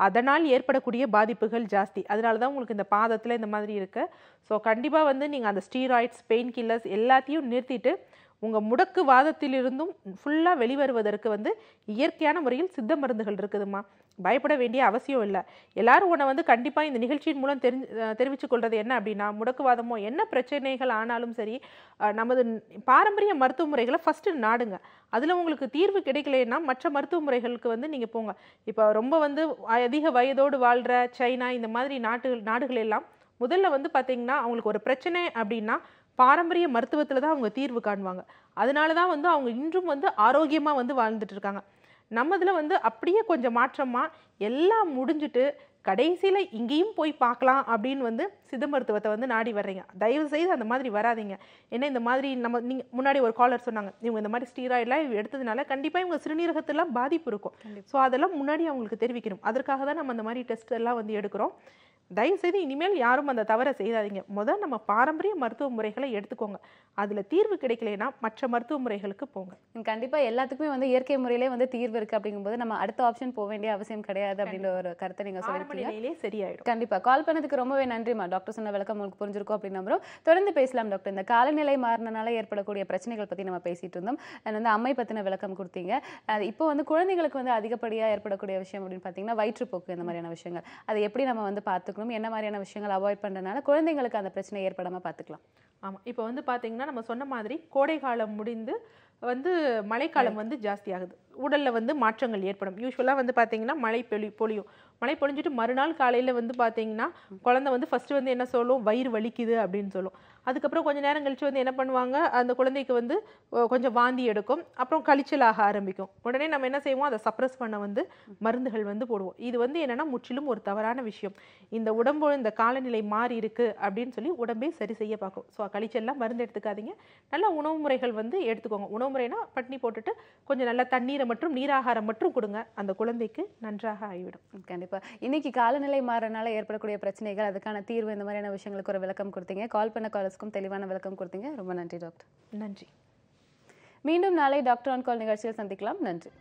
அதனால் ஏற்படக்கூடிய பாதிப்புகள் ஜாஸ்தி. அதனால தான் உங்களுக்கு இந்த பாதத்தில் இந்த மாதிரி இருக்குது. ஸோ கண்டிப்பாக வந்து நீங்கள் அந்த ஸ்டீராய்ட்ஸ், பெயின் கில்லர்ஸ் எல்லாத்தையும் நிறுத்திட்டு உங்கள் முடக்கு வாதத்திலிருந்தும் ஃபுல்லாக வெளிவருவதற்கு வந்து இயற்கையான முறையில் சித்த மருந்துகள் இருக்குதுமா. பயப்பட வேண்டிய அவசியம் இல்லை. எல்லாரும் உன்னை வந்து கண்டிப்பாக இந்த நிகழ்ச்சியின் மூலம் தெரிவித்துக் கொள்வது என்ன அப்படின்னா முடக்குவாதமோ என்ன பிரச்சனைகள் ஆனாலும் சரி நமது பாரம்பரிய மருத்துவ முறைகளை ஃபஸ்ட்டு நாடுங்க. அதில் உங்களுக்கு தீர்வு கிடைக்கலைன்னா மற்ற மருத்துவ முறைகளுக்கு வந்து நீங்கள் போங்க. இப்போ ரொம்ப வந்து அதிக வயதோடு வாழ்கிற சைனா இந்த மாதிரி நாடுகள் எல்லாம் முதல்ல வந்து பார்த்திங்கன்னா அவங்களுக்கு ஒரு பிரச்சனை அப்படின்னா பாரம்பரிய மருத்துவத்தில் தான் அவங்க தீர்வு காணுவாங்க. அதனால தான் வந்து அவங்க இன்றும் வந்து ஆரோக்கியமாக வந்து வாழ்ந்துட்டு இருக்காங்க. நம்மதில் வந்து அப்படியே கொஞ்சம் மாற்றமாக எல்லாம் முடிஞ்சுட்டு கடைசியில் இங்கேயும் போய் பார்க்கலாம் அப்படின்னு வந்து சித்த மருத்துவத்தை வந்து நாடி வர்றீங்க. தயவு செய்து அந்த மாதிரி வராதிங்க. ஏன்னா இந்த மாதிரி நீங்கள் முன்னாடி ஒரு காலர் சொன்னாங்க, இவங்க இந்த மாதிரி ஸ்டீராய்டெலாம் எடுத்ததுனால கண்டிப்பாக இவங்க சிறுநீரகத்தெல்லாம் பாதிப்பு இருக்கும். ஸோ அதெல்லாம் முன்னாடி அவங்களுக்கு தெரிவிக்கணும். அதற்காக தான் நம்ம அந்த மாதிரி டெஸ்ட் எல்லாம் வந்து எடுக்கிறோம். தயவுசெய்து இனிமேல் யாரும் அந்த தவறை செய்யாதீங்க. முதல் நம்ம பாரம்பரிய மருத்துவ முறைகளை எடுத்துக்கோங்க. அதில் தீர்வு கிடைக்கலைன்னா மற்ற மருத்துவ முறைகளுக்கு போங்க. கண்டிப்பாக எல்லாத்துக்குமே வந்து இயற்கை முறையிலே வந்து தீர்வு இருக்குது அப்படிங்கும்போது நம்ம அடுத்த ஆப்ஷன் போக வேண்டிய அவசியம் கிடையாது அப்படின்ற ஒரு கருத்தை நீங்கள் சொல்லியிருக்கீங்க. சரியாயிடும். கண்டிப்பாக கால் பண்ணதுக்கு ரொம்பவே நன்றிமா. டாக்டர் சொன்ன விளக்கம் உங்களுக்கு புரிஞ்சிருக்கும் அப்படின்னு நம்புறோம். தொடர்ந்து பேசலாம் டாக்டர். இந்த காலநிலை மாறினால ஏற்படக்கூடிய பிரச்சனைகள் பற்றி நம்ம பேசிட்டு இருந்தோம். வந்து அம்மை பற்றின விளக்கம் கொடுத்தீங்க. இப்போ வந்து குழந்தைகளுக்கு வந்து அதிகப்படியாக ஏற்படக்கூடிய விஷயம் அப்படின்னு பார்த்தீங்கன்னா வயிற்றுப்போக்கு, இந்த மாதிரியான விஷயங்கள் அதை எப்படி நம்ம வந்து பார்த்துக்கணும், என்ன மாதிரியான விஷயங்கள் அவாய்ட் பண்ணுறதுனால குழந்தைங்களுக்கு அந்த பிரச்சனை ஏற்படாமல் பார்த்துக்கலாம். ஆமாம், இப்போ வந்து பார்த்தீங்கன்னா நம்ம சொன்ன மாதிரி கோடை காலம் முடிந்து வந்து மழைக்காலம் வந்து ஜாஸ்தி ஆகுது. உடலில் வந்து மாற்றங்கள் ஏற்படும். யூஸ்வலாக வந்து பார்த்தீங்கன்னா மழை பொழியும். மழை பொழிஞ்சிட்டு மறுநாள் காலையில் வந்து பார்த்தீங்கன்னா குழந்தை வந்து ஃபஸ்ட்டு வந்து என்ன சொல்லும், வயிறு வலிக்குது அப்படின்னு சொல்லும். அதுக்கப்புறம் கொஞ்சம் நேரம் கழிச்சு வந்து என்ன பண்ணுவாங்க, அந்த குழந்தைக்கு வந்து கொஞ்சம் வாந்தி எடுக்கும், அப்புறம் கழிச்சல் ஆக ஆரம்பிக்கும். உடனே நம்ம என்ன செய்வோம், அதை சப்ரஸ் பண்ண வந்து மருந்துகள் வந்து போடுவோம். இது வந்து என்னென்னா முற்றிலும் ஒரு தவறான விஷயம். இந்த உடம்பு இந்த காலநிலை மாறி இருக்குது அப்படின்னு சொல்லி உடம்பே சரி செய்ய பார்க்கும். ஸோ கழிச்சல்லாம் மருந்து எடுத்துக்காதீங்க. நல்ல உணவு முறைகள் வந்து எடுத்துக்கோங்க. உணவு முறைனா பட்னி போட்டுட்டு கொஞ்சம் நல்ல தண்ணீரை மற்றும் நீராகாரம் மட்டும் கொடுங்க. அந்த குழந்தைக்கு நன்றாக ஆகிவிடும். கண்டிப்பாக இன்னைக்கு காலநிலை மாறனால ஏற்படக்கூடிய பிரச்சனைகள், அதுக்கான தீர்வு, இந்த மாதிரியான விஷயங்களுக்கு ஒரு விளக்கம் கொடுத்தீங்க. கால் பண்ண காலர்ஸ்க்கும் தெளிவான விளக்கம் கொடுத்தீங்க. ரொம்ப நன்றி டாக்டர். நன்றி. மீண்டும் நாளை டாக்டர் ஆன் கால் நிகழ்ச்சியில் சந்திக்கலாம். நன்றி.